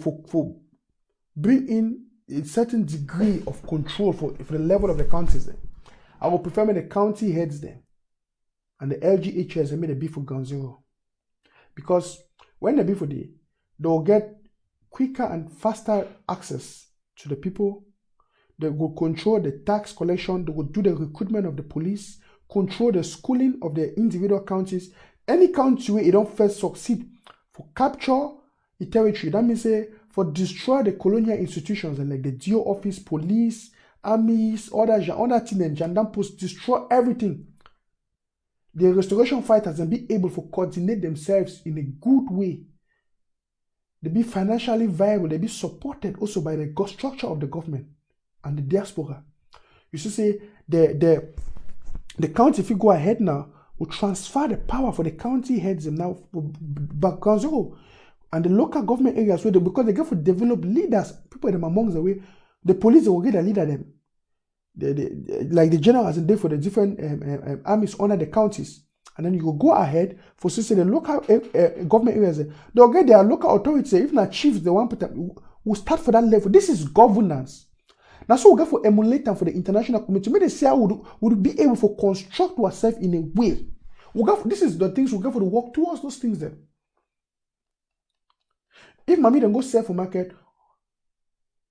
bring in a certain degree of control for the level of the counties, I would prefer the county heads them and the LGHS and make the be for ground zero. Because when they be for they will get quicker and faster access to the people. They will control the tax collection. They will do the recruitment of the police, control the schooling of the individual counties. Any county where it don't first succeed for capture the territory, that means for destroy the colonial institutions like the DO office, police, armies, other things and gendarme post, destroy everything. The restoration fighters and be able to coordinate themselves in a good way. They be financially viable. They be supported also by the structure of the government and the diaspora. You should say the county, if you go ahead now, will transfer the power for the county heads now back ground zero. And the local government areas where because they get to develop leaders, people them amongst the way, the police they will get a leader them. Like the generals and they for the different armies under the counties. And then you will go ahead for say the local government areas. They'll get their local authorities, if not chiefs, the one will start for that level. This is governance. Now, so we go for emulate and for the international community. Maybe they say would be able to construct ourselves in a way. This is the things we go for to work towards those things then. If mommy then go sell for market,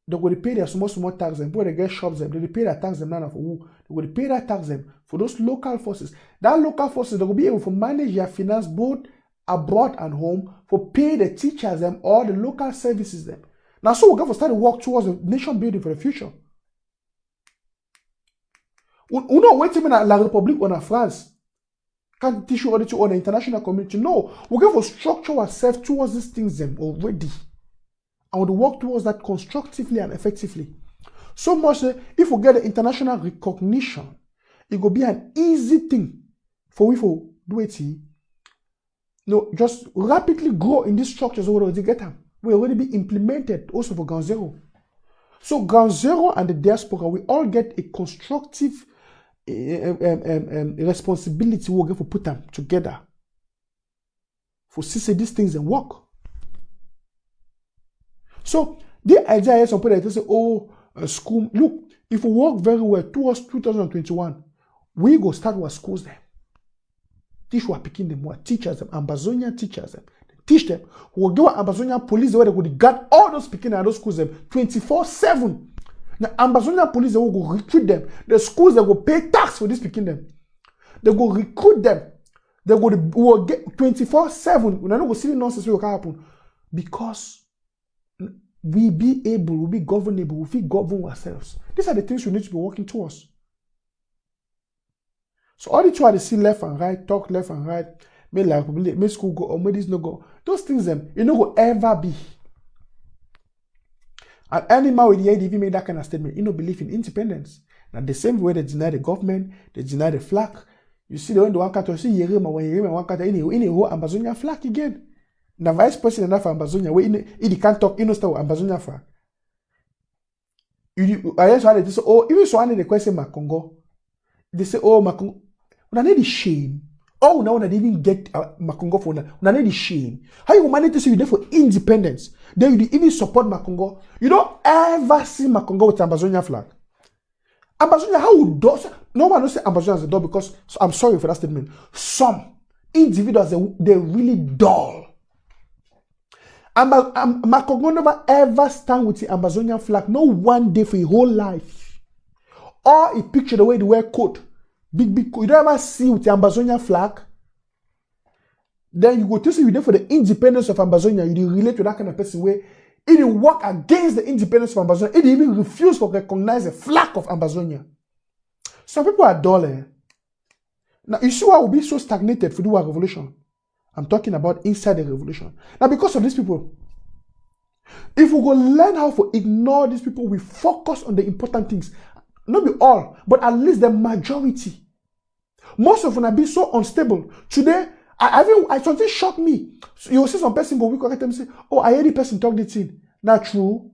they will pay their small tax them. Before they get shops them, they will pay their tax them now for who? They will pay their tax them for those local forces. That local forces, they will be able to manage their finance both abroad and home for pay the teachers them or the local services them. Now, so we go for start to work towards the nation building for the future. We don't wait till La République or France can't teach you already to the international community. No, we go for structure ourselves towards these things them already. And we work towards that constructively and effectively. So much if we get the international recognition, it will be an easy thing for we to do it. Just rapidly grow in these structures we already get them. We already be implemented also for ground zero. So ground zero and the diaspora, we all get a constructive responsibility we get for put them together for see these things and work. So the idea is some people that say, school. Look, if we work very well towards 2021, we go start our schools there. Teach our picking them, what teachers them, Amazonian teachers them. Teach them. We'll give our Amazonian police the way they go guard all those picking and those schools them 24/7. Now Amazonian police they will go recruit them. The schools they will pay tax for this picking them. They go recruit them. They will get 24/7. We don't go see nonsense will happen because we be able, we be governable, we govern ourselves. These are the things we need to be working towards. So all the two are to see left and right, talk left and right, make school go or make this no go. Those things them, it no go ever be. And any man with the ADV made that kind of statement, you no believe in independence. Now the same way they deny the government, they deny the flag. You see the one one cat see Yerima when Yerima one cat in a whole Amazonian flag again. Now vice president of Amazonia, where he can't talk, you know, still Amazonia flag. I just wanted to say, oh, even so, I the question Makongo. They say, oh, Makongo. Una need the shame. Oh, now una even get Makongo for una need the shame. How you manage to say you there for independence? Then you even support Makongo. You don't ever see Makongo with Ambazonia flag. Ambazonia, how would those? No one will say Ambazonia as a door because I'm sorry for that statement. Some individuals they're really dull. Makongo never ever stand with the Ambazonian flag. No one day for your whole life. Or a picture the way they wear coat. Big coat. You don't ever see with the Ambazonian flag. Then you go to see you there for the independence of Ambazonia. You relate to that kind of person where it will work against the independence of Ambazonia. It even refuse to recognize the flag of Ambazonia. Some people are dull. Now you see why we'll be so stagnated for the revolution. I'm talking about inside the revolution. Now because of these people, if we go learn how to ignore these people, we focus on the important things. Not be all, but at least the majority. Most of them are being so unstable. Today, I something shocked me. So you will see some person go, we correct them and say, oh, I hear the person talk this thing. Not true.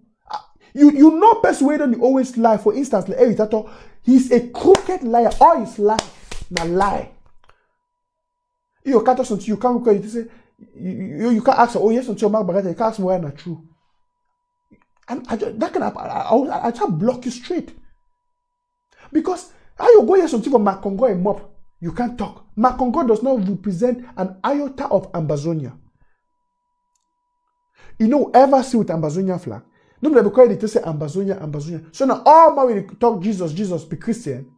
You know person where don't always lie. For instance, like Eric Tato, he's a crooked liar. All his life, na lie. You can't something, you can't you say you can't ask, oh yes, until Mark Barretta, you can't ask me why not true. And that can happen. I just block you straight. Because how you go here something for Makongo and Mop, you can't talk. Makongo does not represent an iota of Ambazonia. You know, ever see with Ambazonia flag? Nobody because they say Ambazonia. So now all my way talk Jesus, be Christian.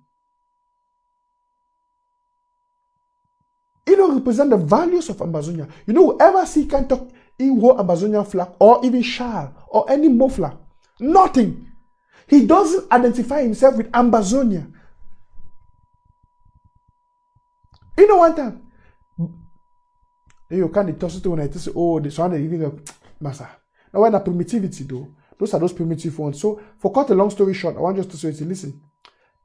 You don't represent the values of Ambazonia. You know, whoever see can talk in Ambazonia flag or even Shal or any more flag. Nothing. He doesn't identify himself with Ambazonia. You know one time, you can't toss it when I say, oh, this one even massa. Now when a primitivity though, those are those primitive ones. So for cut a long story short, I want just to say, listen,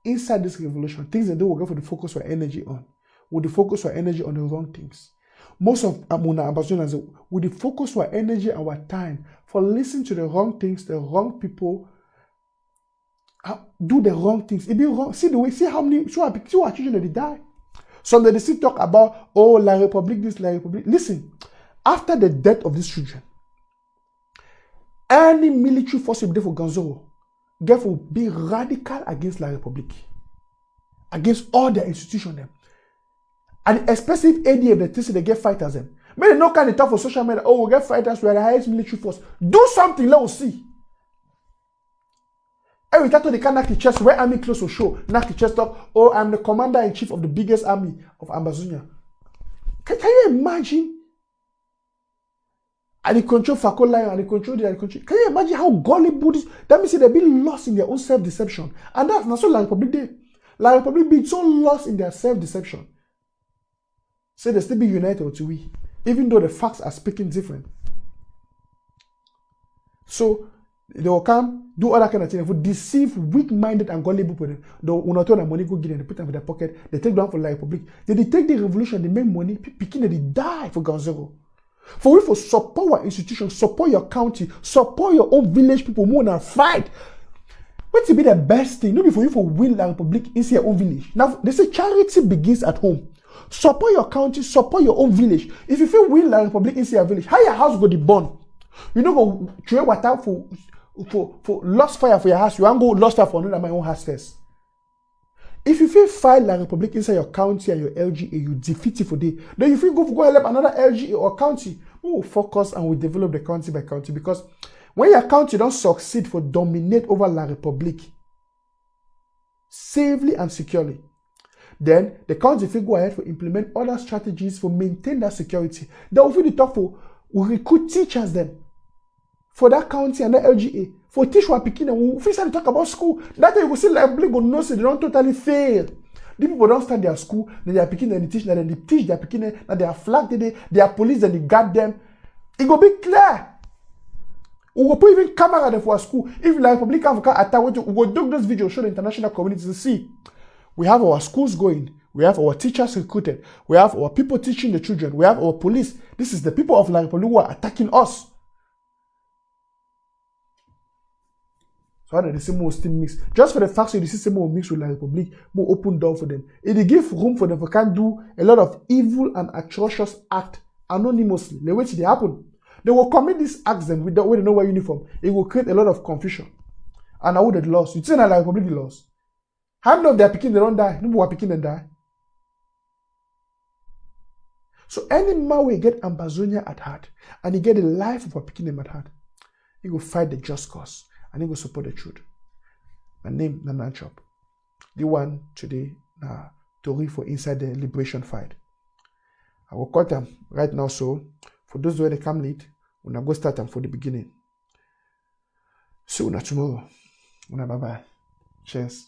inside this revolution, things that they will go for the focus or energy on. Would the focus our energy on the wrong things? Most of Amuna Ambazonians would the focus our energy, our time for listening to the wrong things, the wrong people, do the wrong things. It be wrong. See the way, see how many, see our children that they die. Some that they still talk about, oh, La République, this, La République. Listen, after the death of these children, any military force will be for Ganzoro, will be radical against La République, against all their institutions. And especially if ADF, they get fighters. Maybe no kind of talk for social media, oh, we get fighters, we are the highest military force. Do something, let us see. Every time they can knock the chest, where army close to show, knock the chest up, oh, I'm the commander-in-chief of the biggest army of Ambazonia. Can you imagine? And they control Fako Lion, and they control the control. Can you imagine how gullible this? That means they've been lost in their own self-deception. And that's not so La République Day. La République being so lost in their self-deception. Say they still be united to we, even though the facts are speaking different. So they will come, do all that kind of thing, they will deceive weak-minded and gullible people. They will not turn their money, go get them, they put them in their pocket, they take down for La République. Then they take the revolution, they make money, people they die for Ganzero. For we for support our institutions, support your county, support your own village people more than fight. What to be the best thing? Not for you for win La République inside your own village. Now they say charity begins at home. Support your county, support your own village. If you feel win La République inside your village, how your house go be born? You know go throw water for lost fire for your house. You want go lost fire for another my own house first. If you feel fight La République inside your county and your LGA, you defeat it for day. Then you feel go help another LGA or county. We will focus and we develop the county by county, because when your county don't succeed for dominate over La République safely and securely, then the county will go ahead to implement other strategies for maintain that security. They will feel the talk for recruit teachers then for that county and that LGA for teach what Pekin and we feel to talk about school. That time you will see like people know say they don't totally fail. The people don't start their school, then they are picking and they teach, then they teach their picking, that they are flagged, they are police, and they guard them. It will be clear. We will put even camera there for our school. If La République can attack, we will do this video, show the international community to see. We have our schools going, we have our teachers recruited, we have our people teaching the children, we have our police. This is the people of La République who are attacking us. So that the same will still mix. Just for the fact that the system will mix with La Republic, more open door for them. It will give room for them to can do a lot of evil and atrocious act anonymously. The way they happen. They will commit these acts them with the way they know wear uniform. It will create a lot of confusion. And I would have lost. You see that La Republic lost. How many of their picking they don't die? No more picking and die. So any man will get Ambazonia at heart, and he get the life of a picking him at heart, he will fight the just cause, and he will support the truth. My name is Nanchop. The one today now to for inside the liberation fight. I will cut them right now. So for those who they come late, when I go start them for the beginning. See you tomorrow. Bye bye. Cheers.